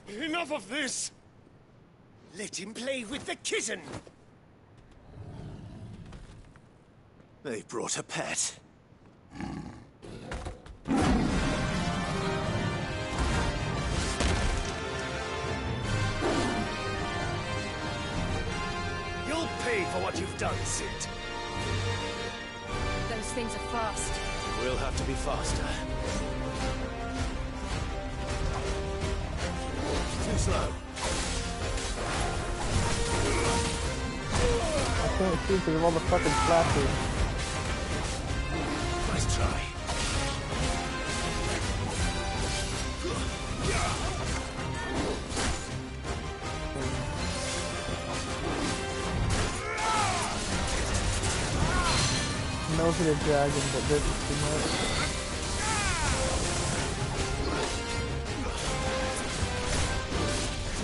Enough of this! Let him play with the kitten! They brought a pet. You'll pay for what you've done, Sid. Those things are fast. We'll have to be faster. Too slow. I can't see because of all the fucking flashes. Nice try. No to the dragon, but this is too much.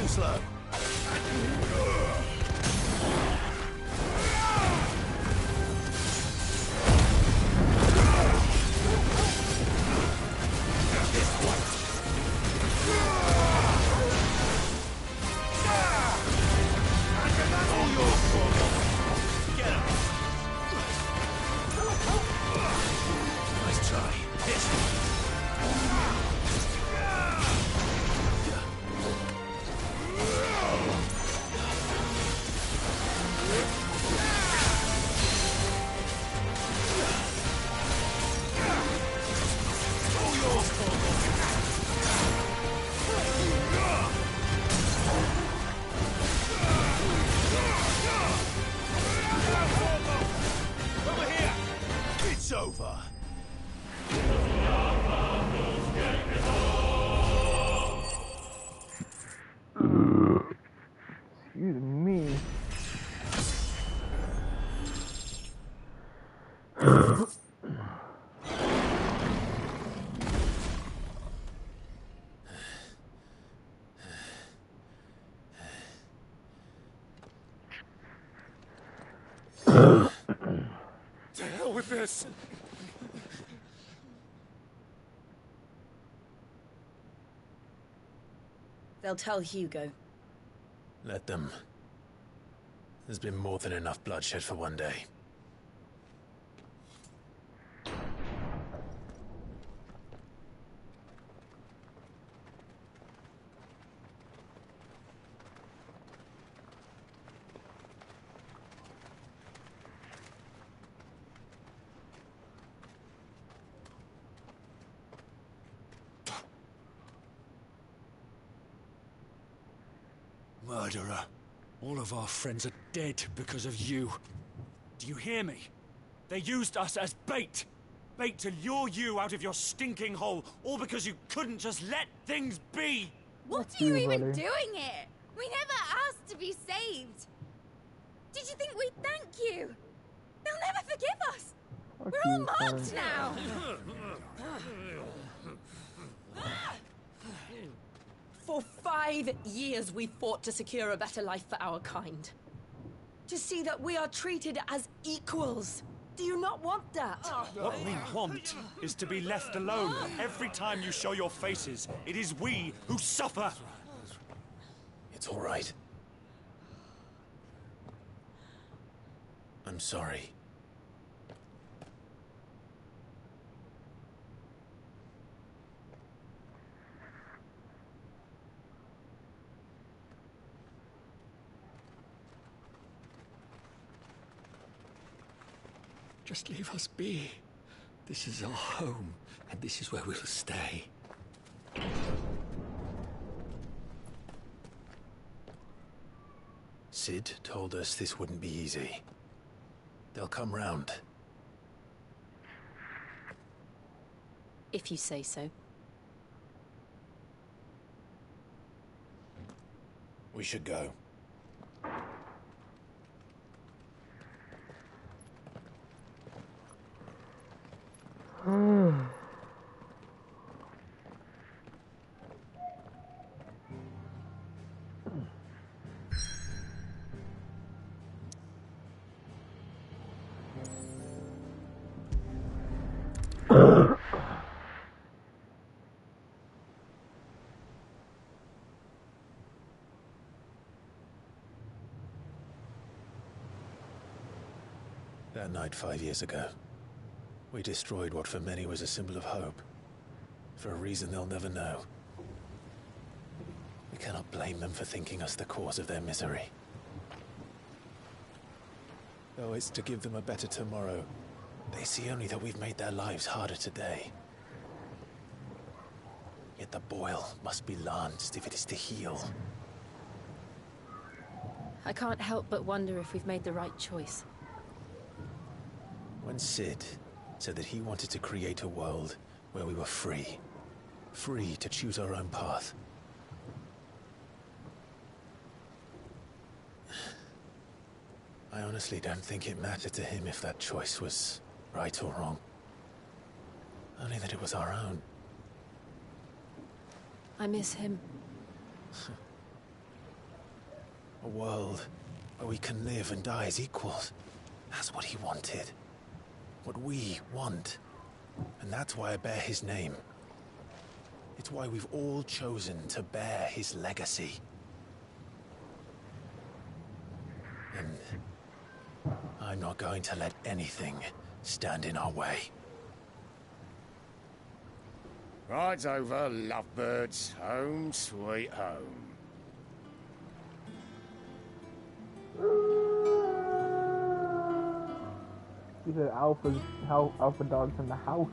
Too slow. Get him! Excuse me. To hell with this! They'll tell Hugo. Let them. There's been more than enough bloodshed for one day. Murderer. All of our friends are dead because of you. Do you hear me? They used us as bait. Bait to lure you out of your stinking hole, all because you couldn't just let things be. What are you even doing here? We never asked to be saved. Did you think we'd thank you? They'll never forgive us. We're all marked now. For 5 years we fought to secure a better life for our kind. To see that we are treated as equals. Do you not want that? What we want is to be left alone. Every time you show your faces, it is we who suffer. It's all right. I'm sorry. Just leave us be. This is our home, and this is where we'll stay. Sid told us this wouldn't be easy. They'll come round. If you say so. We should go. That night 5 years ago, we destroyed what for many was a symbol of hope. For a reason they'll never know. We cannot blame them for thinking us the cause of their misery. Though it's to give them a better tomorrow, they see only that we've made their lives harder today. Yet the boil must be lanced if it is to heal. I can't help but wonder if we've made the right choice. When Sid said that he wanted to create a world where we were free. Free to choose our own path. I honestly don't think it mattered to him if that choice was right or wrong. Only that it was our own. I miss him. A world where we can live and die as equals. That's what he wanted. What we want. And that's why I bear his name. It's why we've all chosen to bear his legacy. And I'm not going to let anything stand in our way. Rides over, lovebirds. Home sweet home. He said alpha dogs in the house.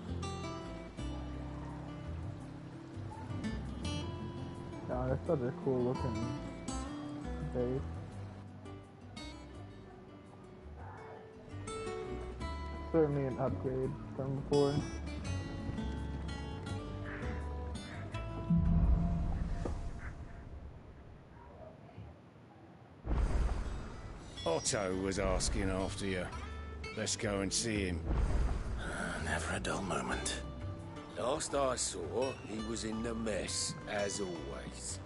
No, that's such a cool looking base. Certainly an upgrade from before. Otto was asking after you. Let's go and see him. Never a dull moment. Last I saw, he was in the mess, as always.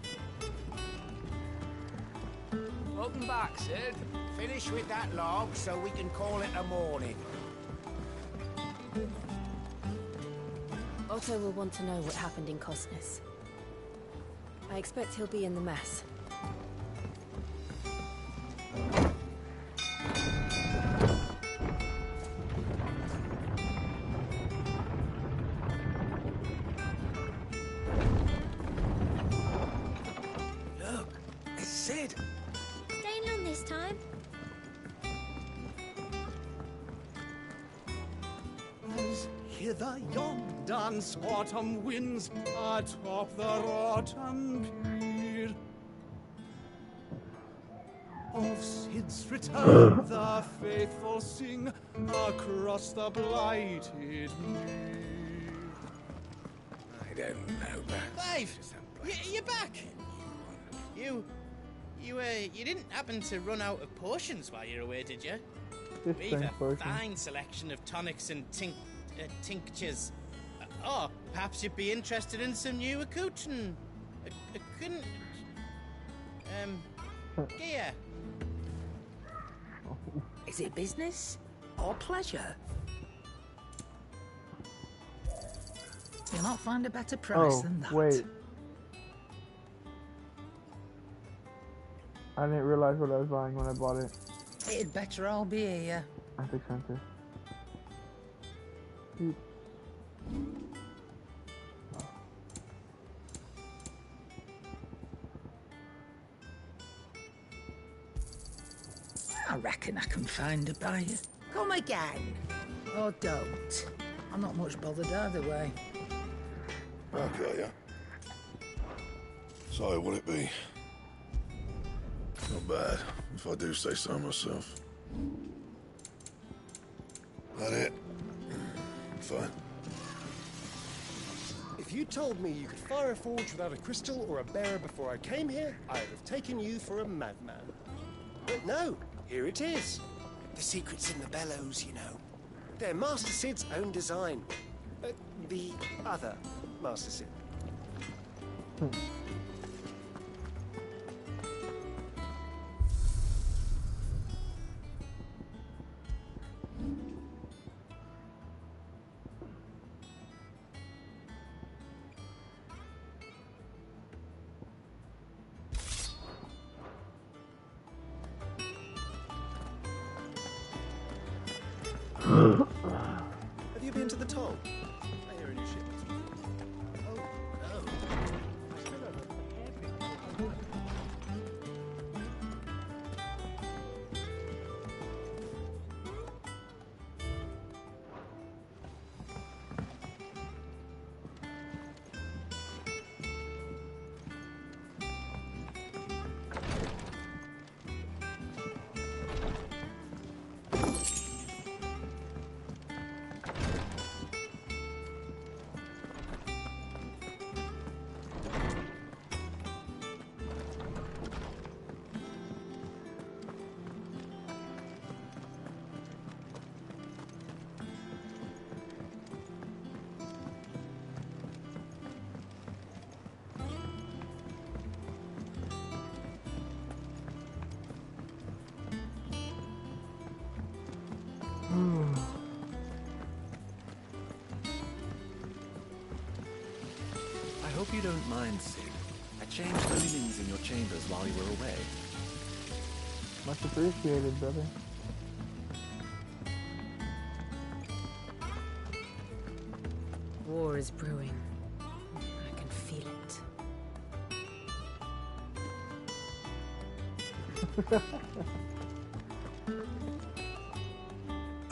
Welcome back, Sid. Finish with that log so we can call it a morning. Otto will want to know what happened in Cosnes. I expect he'll be in the mess. Look, it's Sid. Staying long this time? Hither yon dance autumn winds atop the rotten pier. Of Sid's return the faithful sing across the blighted mere. I don't know, but... Dave, you're back. You didn't happen to run out of potions while you're away, did you? We've a fine selection of tonics and tinctures. Or perhaps you'd be interested in some new accoutrement. Gear. Is it business or pleasure? You'll not find a better price than that. Wait. I didn't realize what I was buying when I bought it. It'd better all be here. That's expensive. I reckon I can find a buyer. Come again. Or don't. I'm not much bothered either way. Okay, yeah. So, what'll it be? Not bad, if I do say so myself. That it? Fine. If you told me you could fire a forge without a crystal or a bearer before I came here, I'd have taken you for a madman. But no, here it is. The secret's in the bellows, you know. They're Master Sid's own design. The other Master Sid. Have you been to the toll? I hear a new shipment. Oh, no. I hope you don't mind, Sid. I changed the linens in your chambers while you were away. Much appreciated, brother. War is brewing. I can feel it.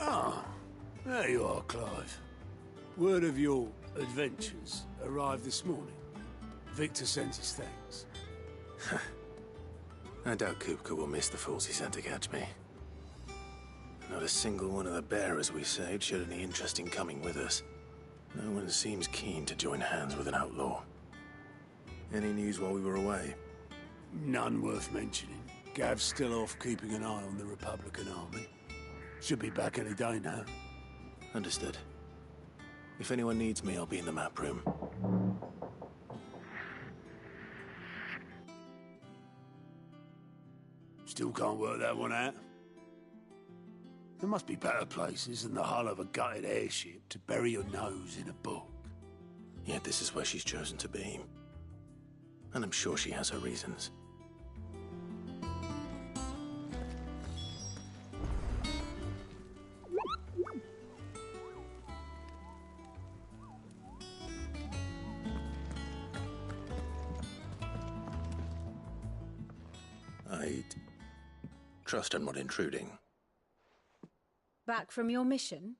Ah, there you are, Clive. Word of your adventures arrived this morning. Victor sends his thanks. I doubt Kupka will miss the fools he sent to catch me. Not a single one of the bearers we saved showed any interest in coming with us. No one seems keen to join hands with an outlaw. Any news while we were away? None worth mentioning. Gav's still off keeping an eye on the Republican army. Should be back any day now. Understood. If anyone needs me, I'll be in the map room. Still can't work that one out? There must be better places than the hull of a gutted airship to bury your nose in a book. Yet this is where she's chosen to be. And I'm sure she has her reasons. I trust I'm not intruding. Back from your mission?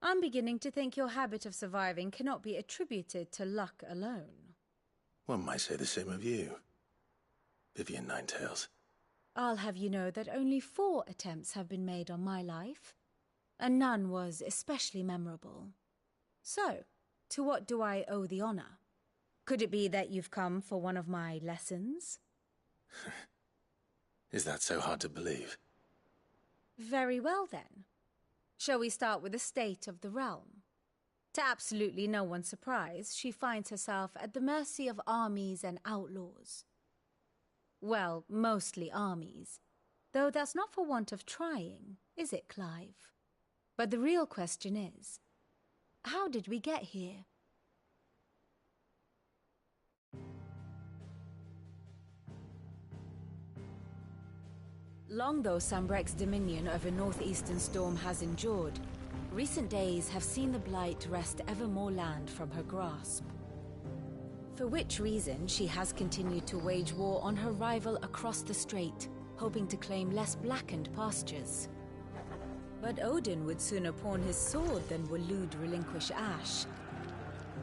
I'm beginning to think your habit of surviving cannot be attributed to luck alone. One might say the same of you, Vivian Ninetails. I'll have you know that only 4 attempts have been made on my life, and none was especially memorable. So, to what do I owe the honor? Could it be that you've come for one of my lessons? Is that so hard to believe? Very well, then. Shall we start with the state of the realm? To absolutely no one's surprise, she finds herself at the mercy of armies and outlaws. Well, mostly armies. Though that's not for want of trying, is it, Clive? But the real question is, how did we get here? Long though Sambrek's dominion over northeastern Storm has endured, recent days have seen the Blight wrest ever more land from her grasp. For which reason she has continued to wage war on her rival across the strait, hoping to claim less blackened pastures. But Odin would sooner pawn his sword than Waloed relinquish Ash.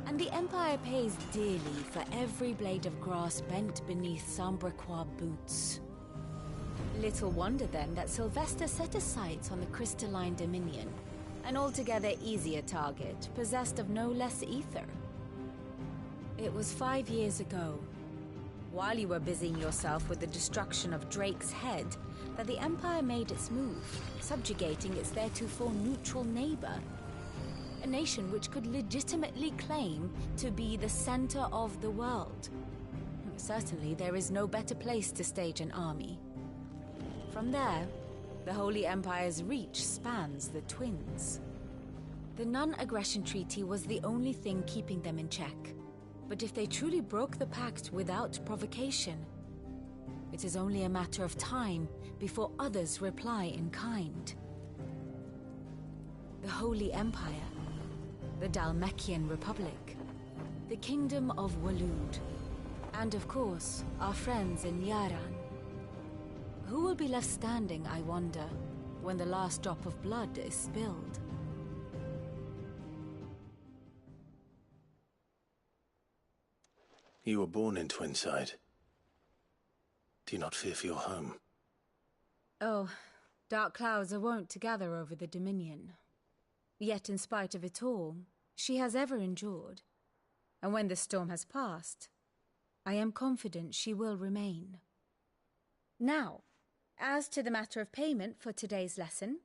And the Empire pays dearly for every blade of grass bent beneath Sambrequois boots. Little wonder then that Sylvester set his sights on the crystalline dominion, an altogether easier target, possessed of no less ether. It was 5 years ago, while you were busying yourself with the destruction of Drake's head, that the Empire made its move, subjugating its theretofore neutral neighbor, a nation which could legitimately claim to be the center of the world. Certainly, there is no better place to stage an army. From there, the Holy Empire's reach spans the Twins. The non-aggression treaty was the only thing keeping them in check. But if they truly broke the pact without provocation, it is only a matter of time before others reply in kind. The Holy Empire, the Dhalmekian Republic, the Kingdom of Waloed, and of course, our friends in Yaran. Who will be left standing, I wonder, when the last drop of blood is spilled? You were born in Twinside. Do you not fear for your home? Oh, dark clouds are wont to gather over the Dominion. Yet in spite of it all, she has ever endured. And when the storm has passed, I am confident she will remain. Now, as to the matter of payment for today's lesson,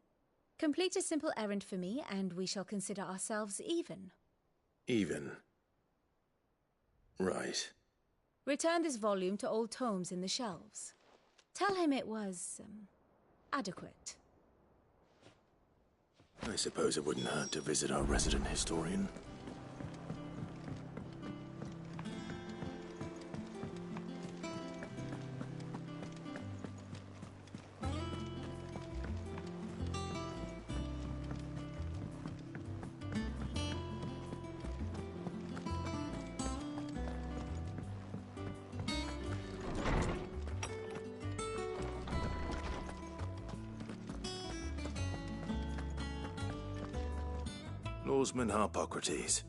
complete a simple errand for me and we shall consider ourselves even. Even? Right. Return this volume to old tomes in the shelves. Tell him it was, adequate. I suppose it wouldn't hurt to visit our resident historian. Lawsman Harpocrates.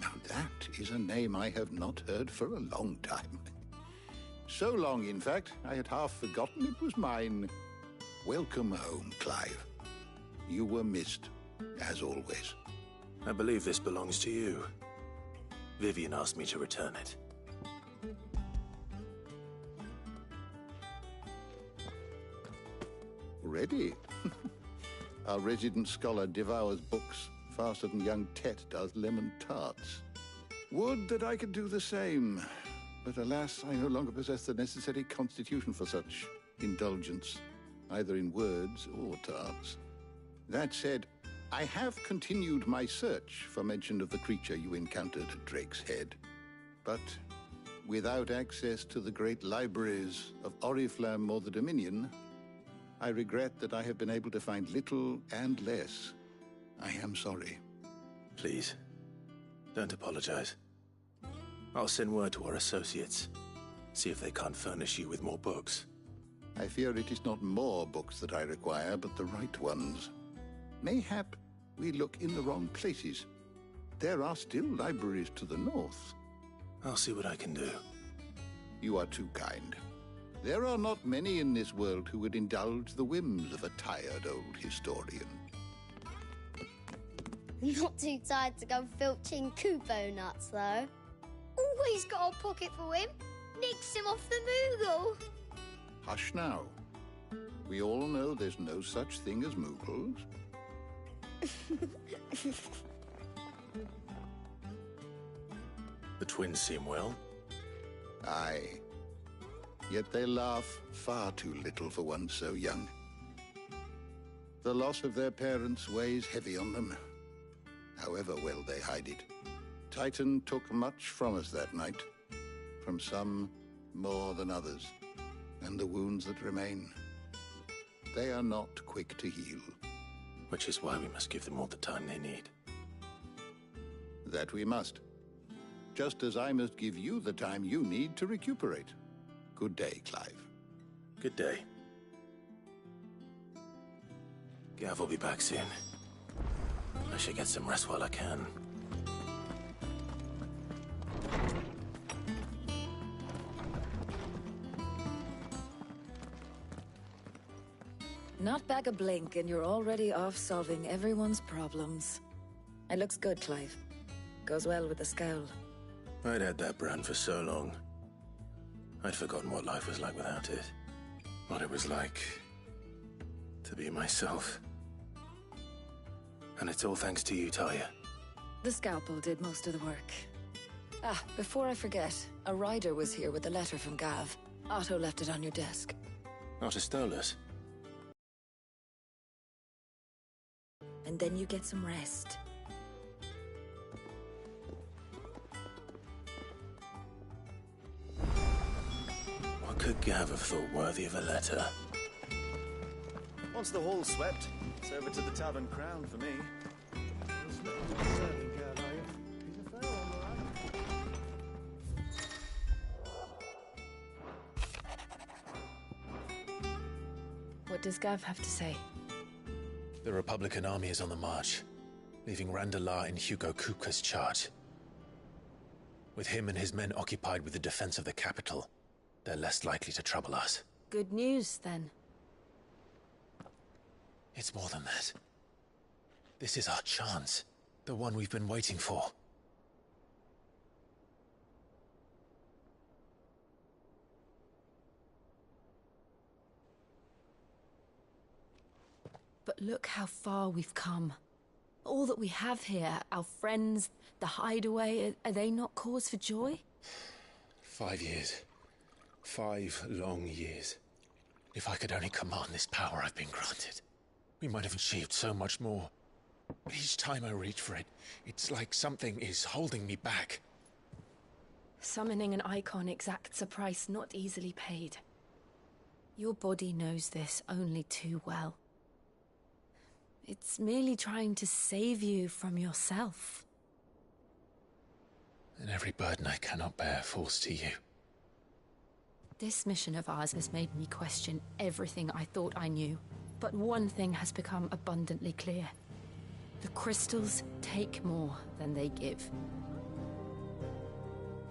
Now that is a name I have not heard for a long time. So long, in fact, I had half forgotten it was mine. Welcome home, Clive. You were missed, as always. I believe this belongs to you. Vivian asked me to return it. already. Our resident scholar devours books faster than young Tet does lemon tarts. Would that I could do the same. But alas, I no longer possess the necessary constitution for such indulgence, either in words or tarts. That said, I have continued my search for mention of the creature you encountered at Drake's Head. But without access to the great libraries of Oriflamme or the Dominion, I regret that I have been able to find little and less. I am sorry. Please, don't apologize. I'll send word to our associates. See if they can't furnish you with more books. I fear it is not more books that I require, but the right ones. Mayhap we look in the wrong places. There are still libraries to the north. I'll see what I can do. You are too kind. There are not many in this world who would indulge the whims of a tired old historian. Not too tired to go filching Kupo nuts, though. Always got a pocket for him. Nicks him off the Moogle. Hush now. We all know there's no such thing as Moogles. The twins seem well. Aye. Yet they laugh far too little for one so young. The loss of their parents weighs heavy on them, however well they hide it. Titan took much from us that night, from some more than others, and the wounds that remain, they are not quick to heal. Which is why we must give them all the time they need. That we must. Just as I must give you the time you need to recuperate. Good day, Clive. Good day. Gav will be back soon. I should get some rest while I can. Not back a blink and you're already off solving everyone's problems. It looks good, Clive. Goes well with the scowl. I'd had that brand for so long. I'd forgotten what life was like without it. What it was like to be myself. And it's all thanks to you, Talia. The scalpel did most of the work. Ah, before I forget, a rider was here with a letter from Gav. Otto left it on your desk. Not a Stolas. And then you get some rest. What could Gav have thought worthy of a letter? Once the hall's swept, it's over to the Tavern Crown for me. What does Gav have to say? The Republican army is on the march, leaving Randalar in Hugo Kupka's charge. With him and his men occupied with the defense of the capital, they're less likely to trouble us. Good news, then. It's more than that. This is our chance. The one we've been waiting for. But look how far we've come. All that we have here, our friends, the hideaway, are they not cause for joy? 5 years. 5 long years. If I could only command this power I've been granted, we might have achieved so much more. But each time I reach for it, it's like something is holding me back. Summoning an icon exacts a price not easily paid. Your body knows this only too well. It's merely trying to save you from yourself. And every burden I cannot bear falls to you. This mission of ours has made me question everything I thought I knew. But one thing has become abundantly clear. The crystals take more than they give.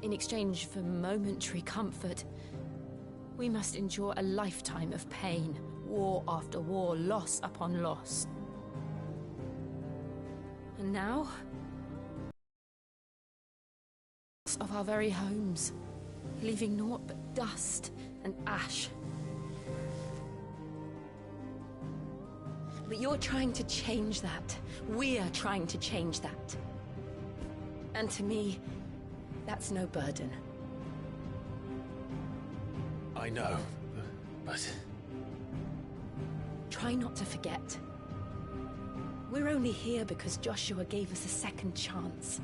In exchange for momentary comfort, we must endure a lifetime of pain, war after war, loss upon loss. And now, of our very homes, leaving naught but dust and ash. But you're trying to change that. We're trying to change that. And to me, that's no burden. I know, but... Try not to forget. We're only here because Joshua gave us a second chance.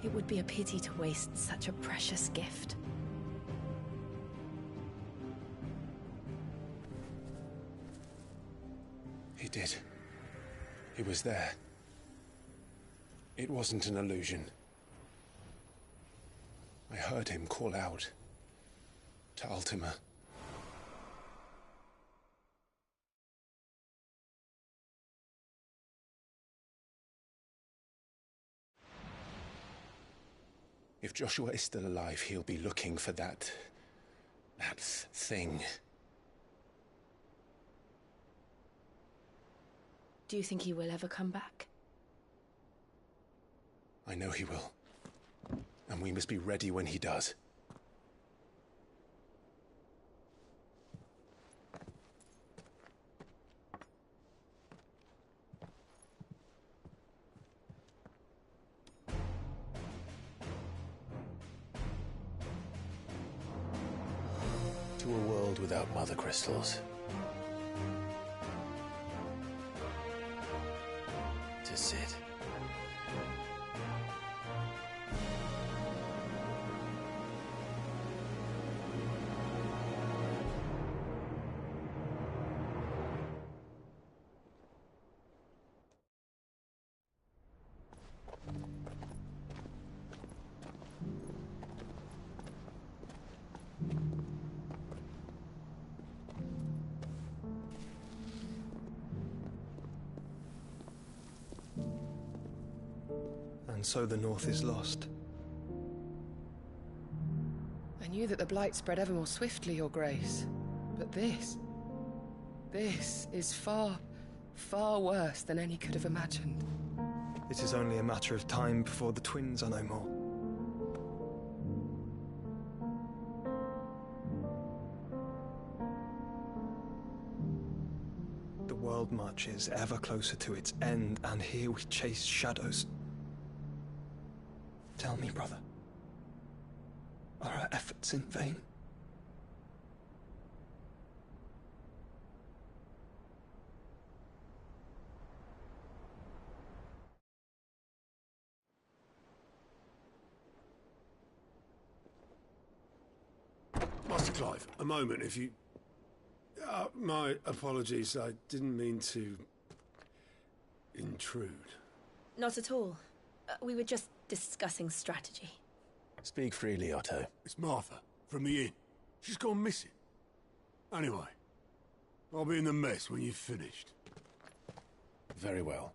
It would be a pity to waste such a precious gift. He did. He was there. It wasn't an illusion. I heard him call out to Ultima. If Joshua is still alive, he'll be looking for that thing. Do you think he will ever come back? I know he will. And we must be ready when he does. To a world without mother crystals. To Sid. And so the North is lost. I knew that the Blight spread ever more swiftly, Your Grace. But this is far, far worse than any could have imagined. It is only a matter of time before the twins are no more. The world marches ever closer to its end, and here we chase shadows. Tell me, brother, are our efforts in vain? Master Clive, a moment, if you... my apologies, I didn't mean to... intrude. Not at all. We were just discussing strategy. Speak freely, Otto. It's Martha, from the inn. She's gone missing. Anyway, I'll be in the mess when you've finished. Very well.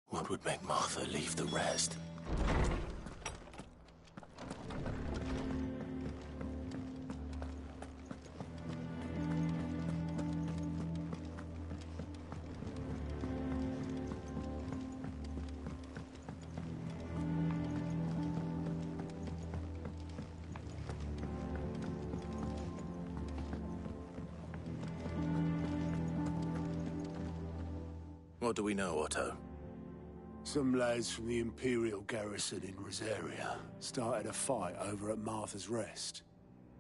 What would make Martha leave the rest? What do we know, Otto? Some lads from the Imperial garrison in Rosaria started a fight over at Martha's Rest.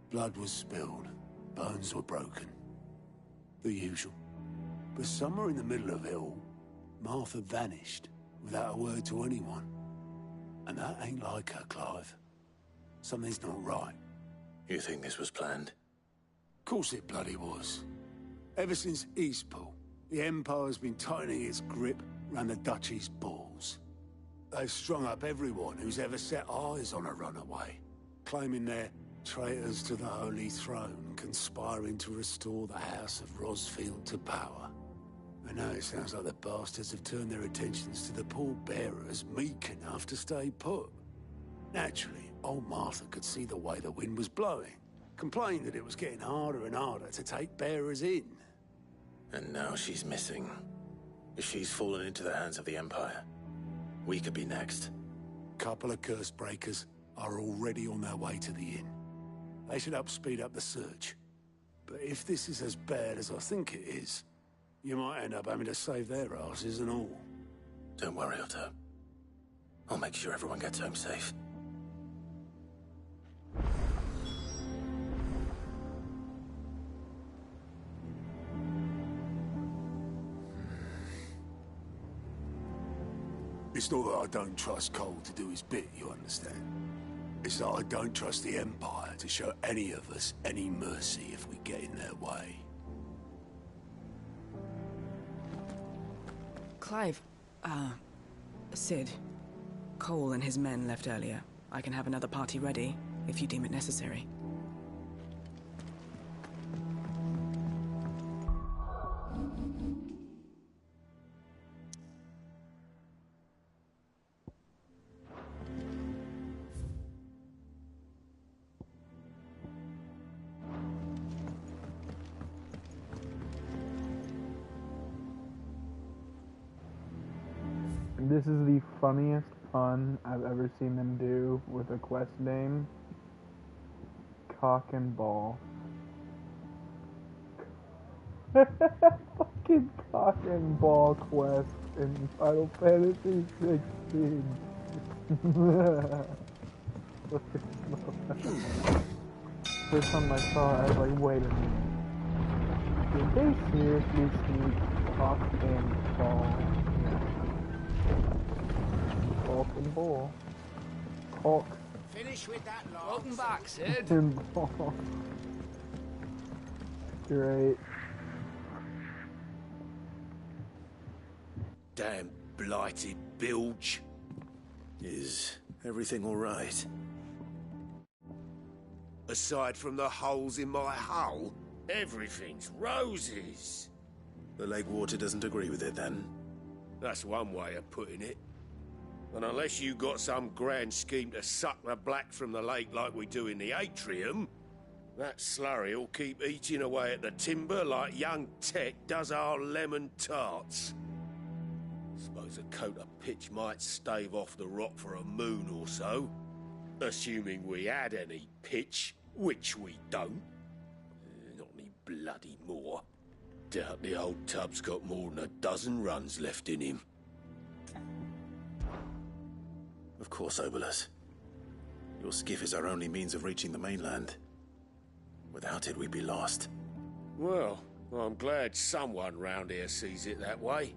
Blood was spilled, bones were broken. The usual. But somewhere in the middle of it all, Martha vanished without a word to anyone. And that ain't like her, Clive. Something's not right. You think this was planned? Of course it bloody was. Ever since Eastpool, the Empire's been tightening its grip round the Duchy's balls. They've strung up everyone who's ever set eyes on a runaway, claiming they're traitors to the Holy Throne, conspiring to restore the House of Rosfield to power. And now it sounds like the bastards have turned their attentions to the pallbearers meek enough to stay put. Naturally, old Martha could see the way the wind was blowing, complained that it was getting harder and harder to take bearers in. And now she's missing. She's fallen into the hands of the Empire. We could be next. Couple of curse breakers are already on their way to the inn. They should help speed up the search. But if this is as bad as I think it is, you might end up having to save their asses and all. Don't worry, Otto. I'll make sure everyone gets home safe. It's not that I don't trust Cole to do his bit, you understand? It's that I don't trust the Empire to show any of us any mercy if we get in their way. Clive, Sid. Cole and his men left earlier. I can have another party ready, if you deem it necessary. This is the funniest pun I've ever seen them do with a quest name. Cock and ball. Fucking cock and ball quest in Final Fantasy 16. First time I saw it, I was like, wait a minute. Did they seriously sneak cock and ball? Cock and ball. Cock. Finish with that lot. Welcome back, Sid. And ball. Great. Damn blighted bilge. Is everything all right? Aside from the holes in my hull, everything's roses. The lake water doesn't agree with it, then? That's one way of putting it. And unless you got some grand scheme to suck the black from the lake like we do in the atrium, that slurry'll keep eating away at the timber like young Tech does our lemon tarts. Suppose a coat of pitch might stave off the rot for a moon or so. Assuming we had any pitch, which we don't. Not any bloody more. Doubt the old tub's got more than a dozen runs left in him. Of course, Obolus. Your skiff is our only means of reaching the mainland. Without it, we'd be lost. Well, I'm glad someone round here sees it that way.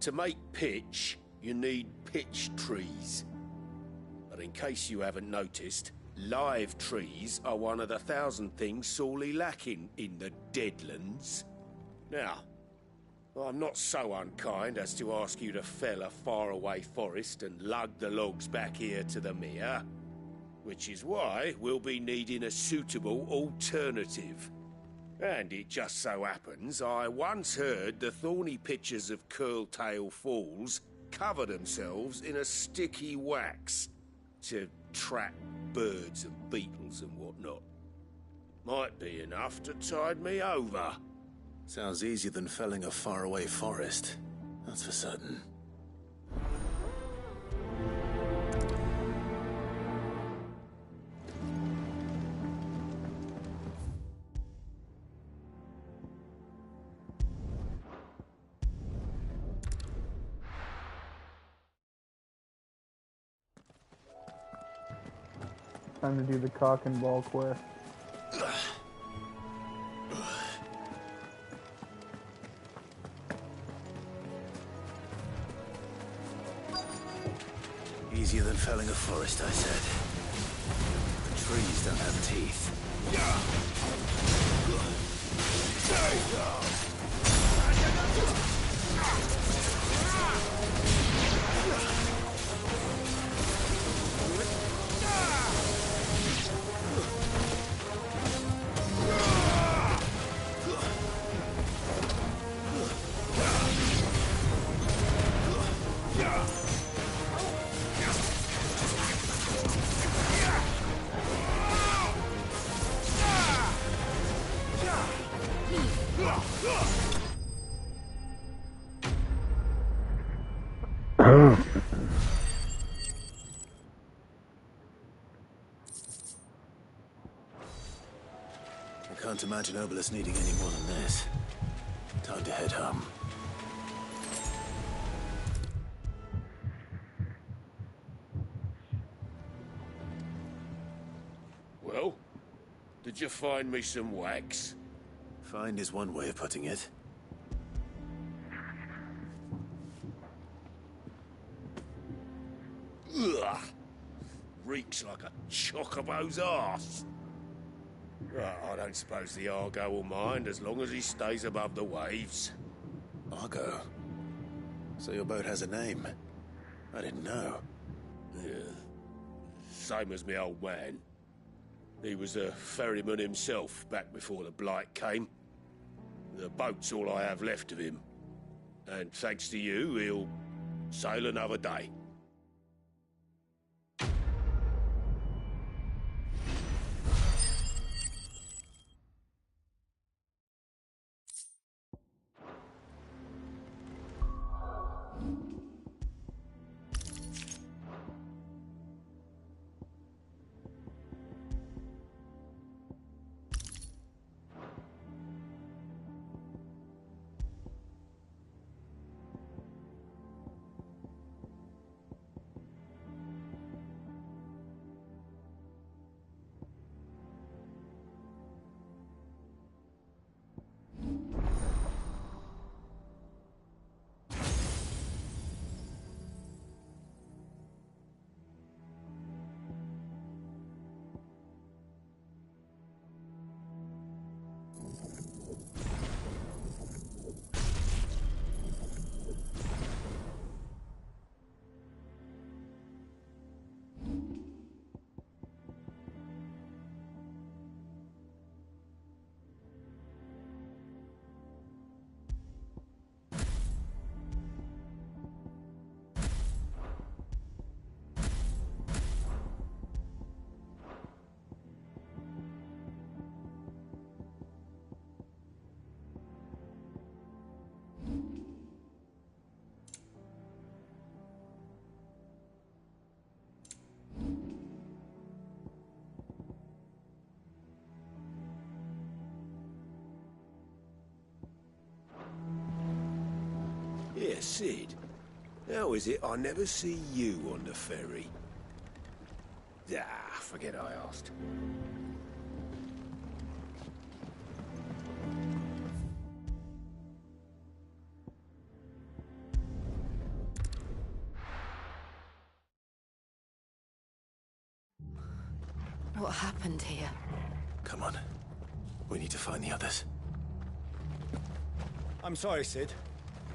To make pitch, you need pitch trees. But in case you haven't noticed, live trees are one of the 1,000 things sorely lacking in the Deadlands. Now, I'm not so unkind as to ask you to fell a faraway forest and lug the logs back here to the mere, which is why we'll be needing a suitable alternative. And it just so happens I once heard the thorny pitchers of Curltail Falls cover themselves in a sticky wax to trap birds and beetles and whatnot. Might be enough to tide me over. Sounds easier than felling a faraway forest. That's for certain. Time to do the cock and ball quest. Easier than felling a forest, I said. The trees don't have teeth. Ugh! I can't imagine Obelisk needing any more than this. Time to head home. Well, did you find me some wax? Find is one way of putting it. Ugh! Reeks like a chocobo's arse. Well, I don't suppose the Argo will mind as long as he stays above the waves. Argo? So your boat has a name? I didn't know. Yeah. Same as me old man. He was a ferryman himself back before the Blight came. The boat's all I have left of him. And thanks to you, he'll sail another day. Yeah, Sid. How is it I never see you on the ferry? Ah, forget I asked. What happened here? Come on. We need to find the others. I'm sorry, Sid.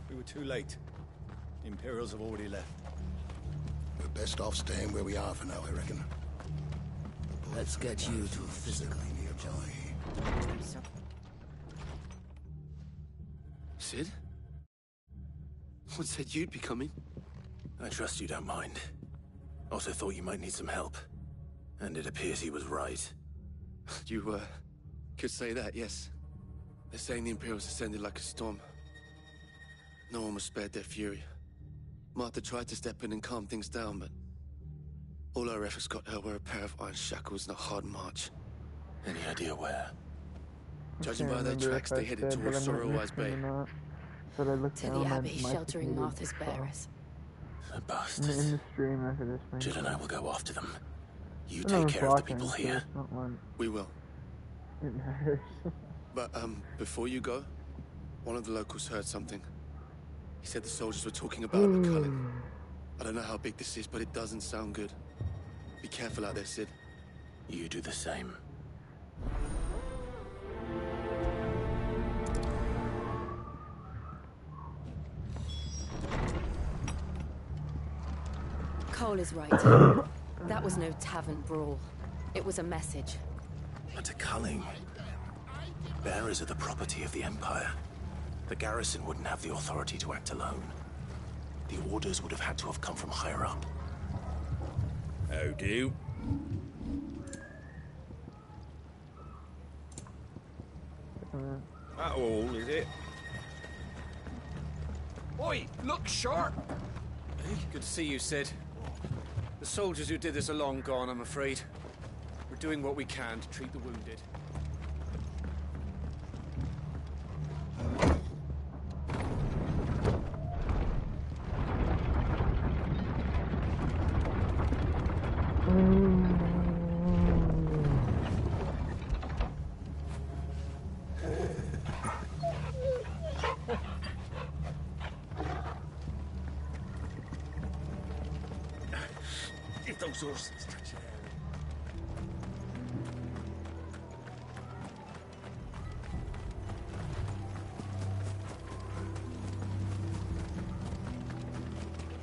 We were too late. The Imperials have already left. We're best off staying where we are for now, I reckon. Let's get you to a physical nearby. Sid? What said you'd be coming? I trust you don't mind. Also thought you might need some help. And it appears he was right. You, could say that, yes. They're saying the Imperials ascended like a storm. No one was spared their fury. Martha tried to step in and calm things down, but all our efforts got her were a pair of iron shackles and a hard march. Any idea where? Judging by their tracks, they headed towards Sorrowwise Bay. To the Abbey sheltering Martha's bearers. The bastards. In the stream after this thing. Jill and I will go after them. You take care of the people here. We will. It matters. But, before you go, one of the locals heard something. He said the soldiers were talking about McCullen. I don't know how big this is, but it doesn't sound good. Be careful out there, Sid. You do the same. Cole is right. That was no tavern brawl. It was a message. But a culling. Bearers are the property of the Empire. The garrison wouldn't have the authority to act alone. The orders would have had to have come from higher up. How do? That all, is it? Oi, look sharp! Good to see you, Sid. The soldiers who did this are long gone, I'm afraid. We're doing what we can to treat the wounded. If those horses touch your area.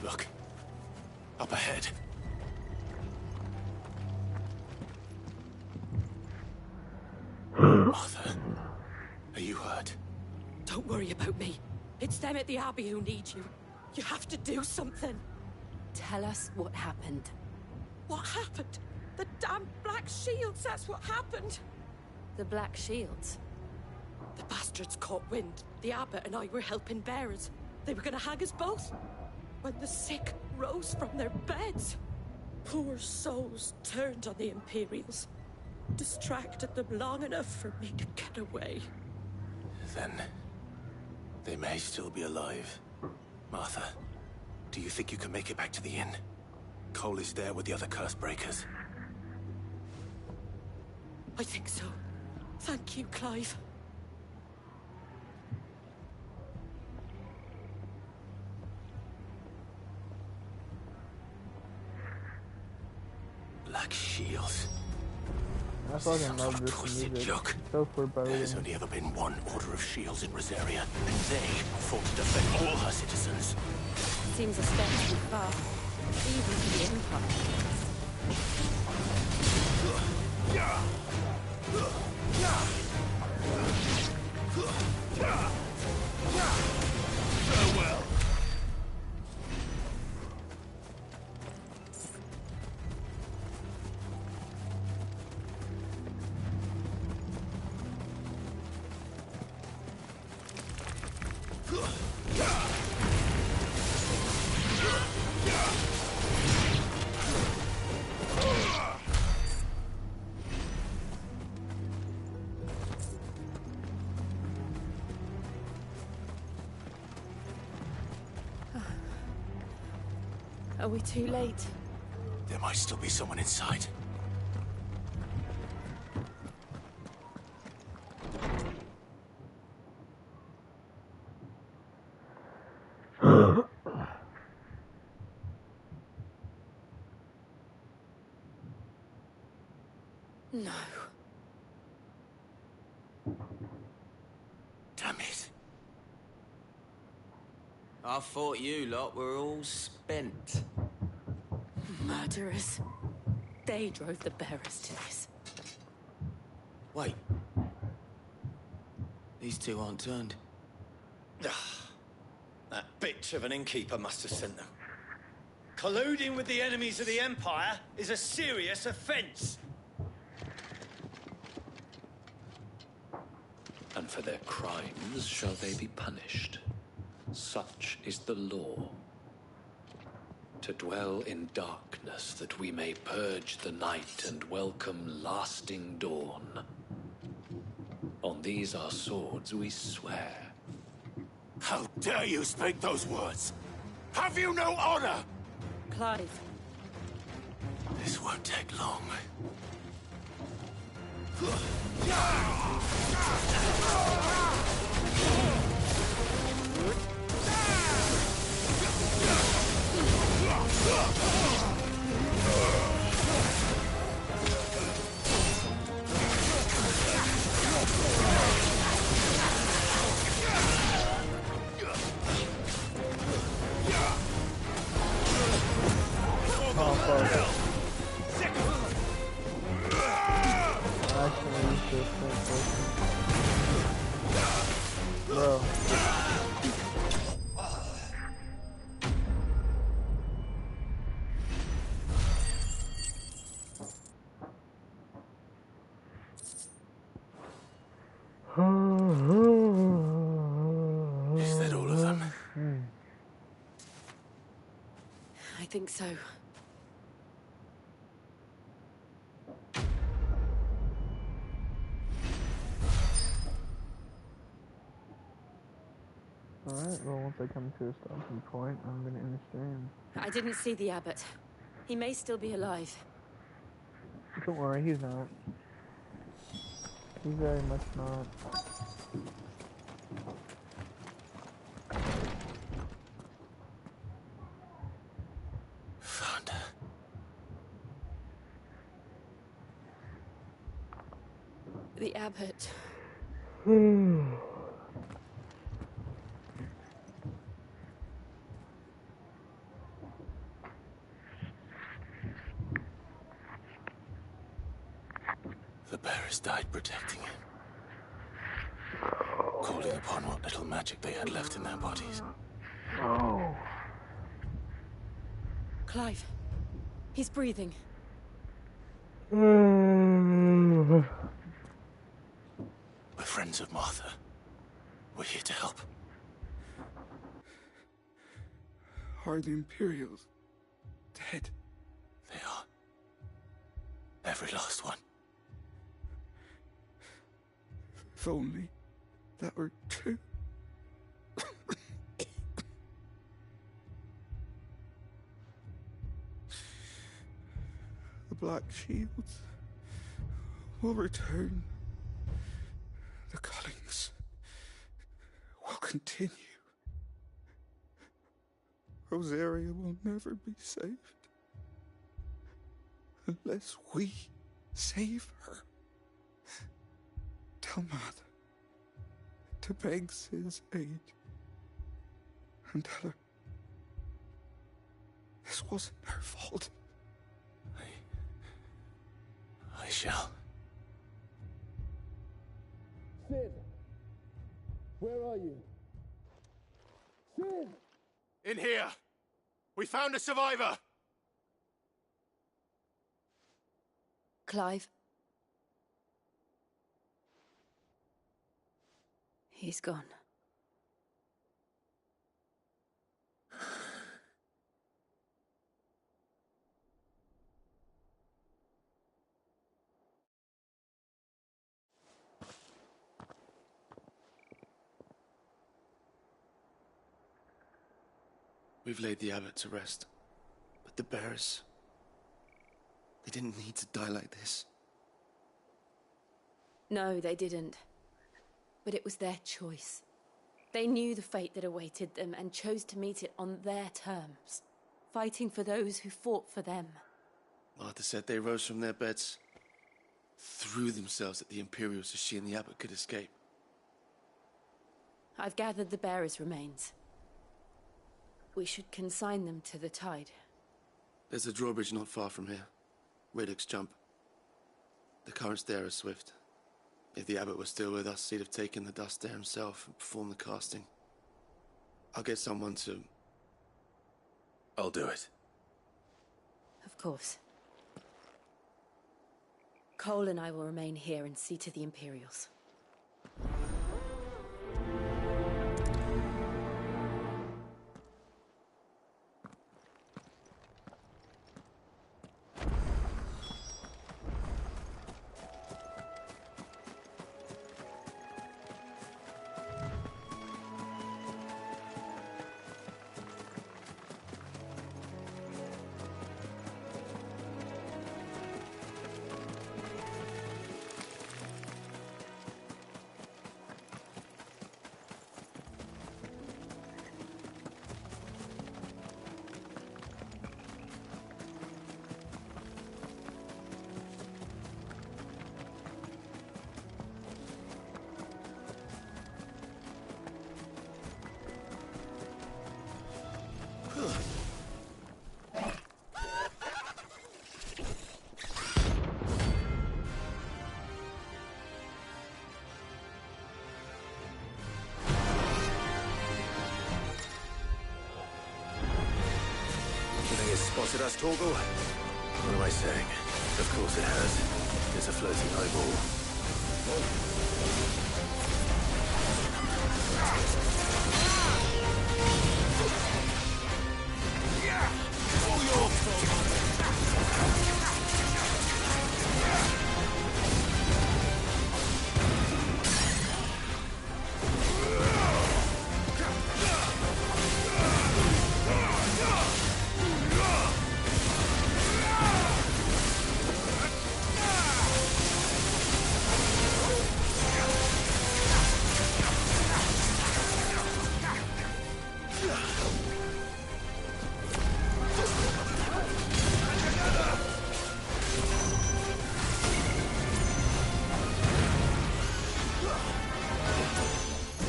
Look. Up ahead. Martha, are you hurt? Don't worry about me. It's them at the Abbey who need you. You have to do something. Tell us what happened. What happened? The damn Black Shields, that's what happened. The Black Shields? The bastards caught wind. The abbot and I were helping bearers. They were gonna hang us both. When the sick rose from their beds, poor souls turned on the Imperials. Distracted them long enough for me to get away. Then they may still be alive. Martha, do you think you can make it back to the inn? Cole is there with the other curse breakers. I think so. Thank you, Clive. Black Shields. I fucking love this music. Joke. So foreboding. There's only ever been one Order of Shields in Rosaria, and they fought to defend all her citizens. Seems a step too far, even for the Empire. Farewell. Are we too late? There might still be someone inside. No. Damn it. I thought you lot were all spent. Murderers. They drove the bearers to this. Wait. These two aren't turned. That bitch of an innkeeper must have sent them. Colluding with the enemies of the Empire is a serious offense. And for their crimes shall they be punished. Such is the law. To dwell in darkness that we may purge the night and welcome lasting dawn. On these our swords we swear. How dare you speak those words? Have you no honor? Clive. This won't take long. think so. Alright, well, once I come to a stopping point, I'm gonna end the stream. I didn't see the abbot. He may still be alive. Don't worry, he's not. He's very much not. Found her. The abbot. The bearers died protecting him. Calling upon what little magic they had left in their bodies. Oh. Clive. He's breathing. We're friends of Martha. We're here to help. Are the Imperials dead? They are. Every last one. If only that were true. The Black Shields will return. The cullings will continue. Rosaria will never be saved unless we save her. Tell Mother to beg Sid's aid and tell her this wasn't her fault. I shall. Sid! Where are you? Sid! In here! We found a survivor! Clive. He's gone. We've laid the abbot to rest. But the bearers... they didn't need to die like this. No, they didn't. But it was their choice. They knew the fate that awaited them and chose to meet it on their terms, fighting for those who fought for them. Martha said they rose from their beds, threw themselves at the Imperials so she and the abbot could escape. I've gathered the bearers' remains. We should consign them to the tide. There's a drawbridge not far from here. Radix Jump. The currents there are swift. If the abbot was still with us, he'd have taken the dust there himself and performed the casting. I'll get someone to... I'll do it. Of course. Cole and I will remain here and see to the Imperials. Spotted us, Torgal? What am I saying? Of course it has. It's a floating eyeball.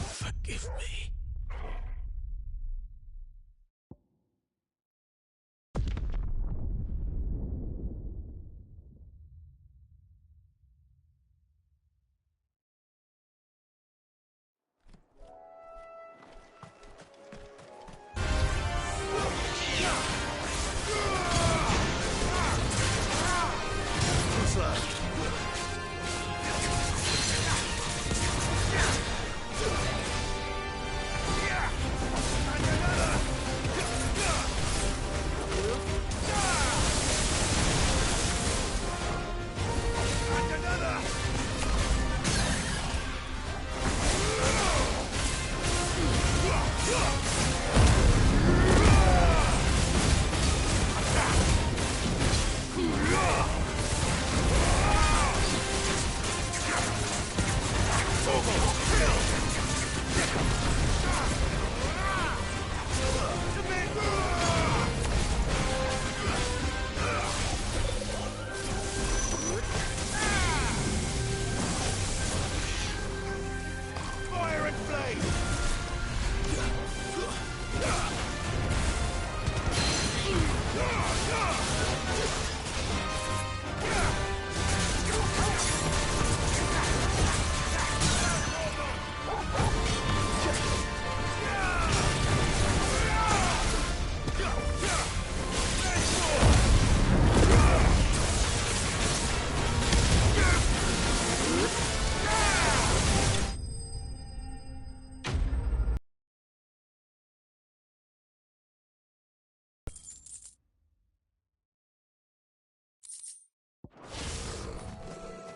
Forgive me.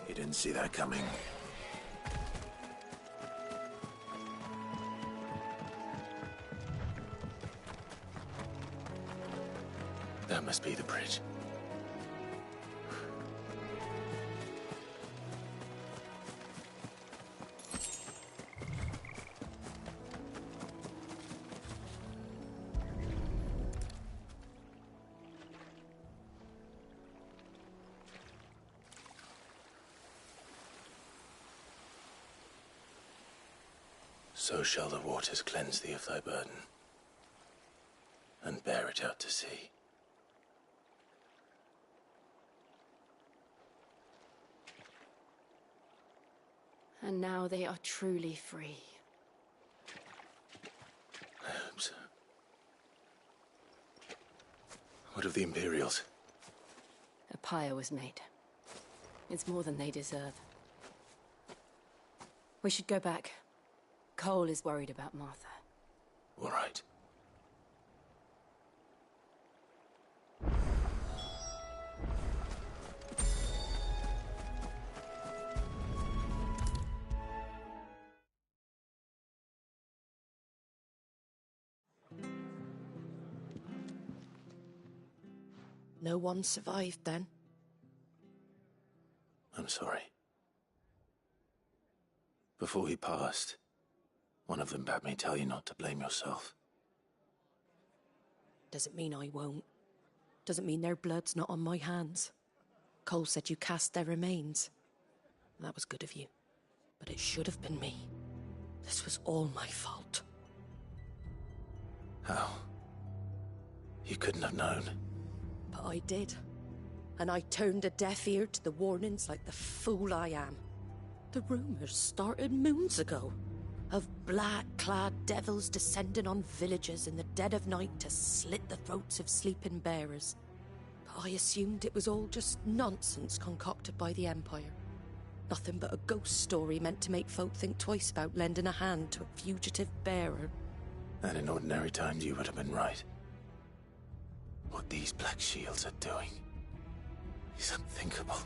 You didn't see that coming. That must be the bridge. So shall the waters cleanse thee of thy burden, and bear it out to sea. And now they are truly free. I hope so. What of the Imperials? A pyre was made. It's more than they deserve. We should go back. Cole is worried about Martha. All right. No one survived then? I'm sorry. Before he passed, one of them bade me tell you not to blame yourself. Doesn't mean I won't. Doesn't mean their blood's not on my hands. Cole said you cast their remains. That was good of you. But it should have been me. This was all my fault. How? You couldn't have known. But I did. And I turned a deaf ear to the warnings like the fool I am. The rumors started moons ago. Of black-clad devils descending on villages in the dead of night to slit the throats of sleeping bearers. But I assumed it was all just nonsense concocted by the Empire. Nothing but a ghost story meant to make folk think twice about lending a hand to a fugitive bearer. And in ordinary times you would have been right. What these Black Shields are doing is unthinkable.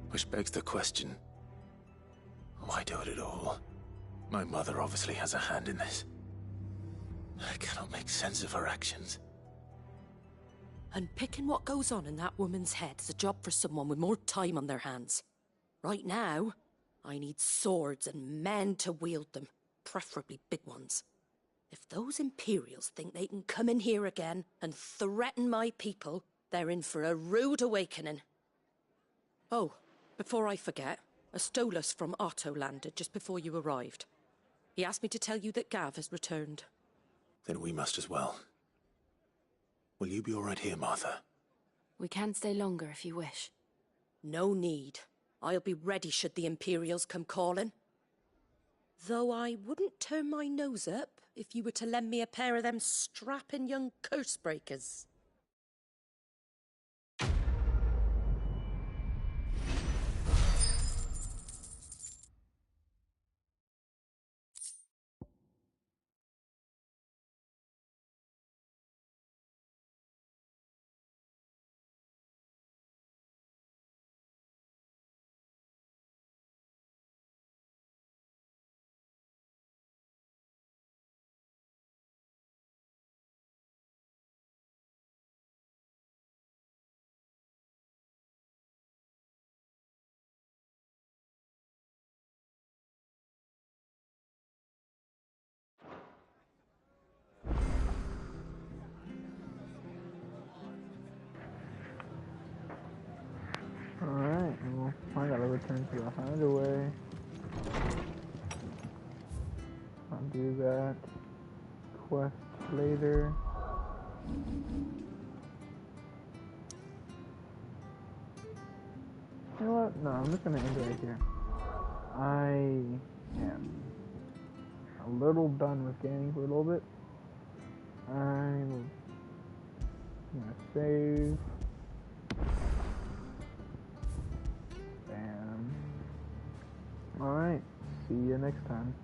Which begs the question, why do it at all? My mother obviously has a hand in this. I cannot make sense of her actions. And picking what goes on in that woman's head is a job for someone with more time on their hands. Right now, I need swords and men to wield them, preferably big ones. If those Imperials think they can come in here again and threaten my people, they're in for a rude awakening. Oh, before I forget, a Stolas from Otto landed just before you arrived. He asked me to tell you that Gav has returned. Then we must as well. Will you be all right here, Martha? We can stay longer if you wish. No need. I'll be ready should the Imperials come calling. Though I wouldn't turn my nose up if you were to lend me a pair of them strapping young curse breakers. Alright, well, I gotta return to the hideaway. I'll do that quest later. You know what? No, I'm just gonna end it right here. I am a little done with gaming for a little bit. I'm gonna save. Bam. Alright, see you next time.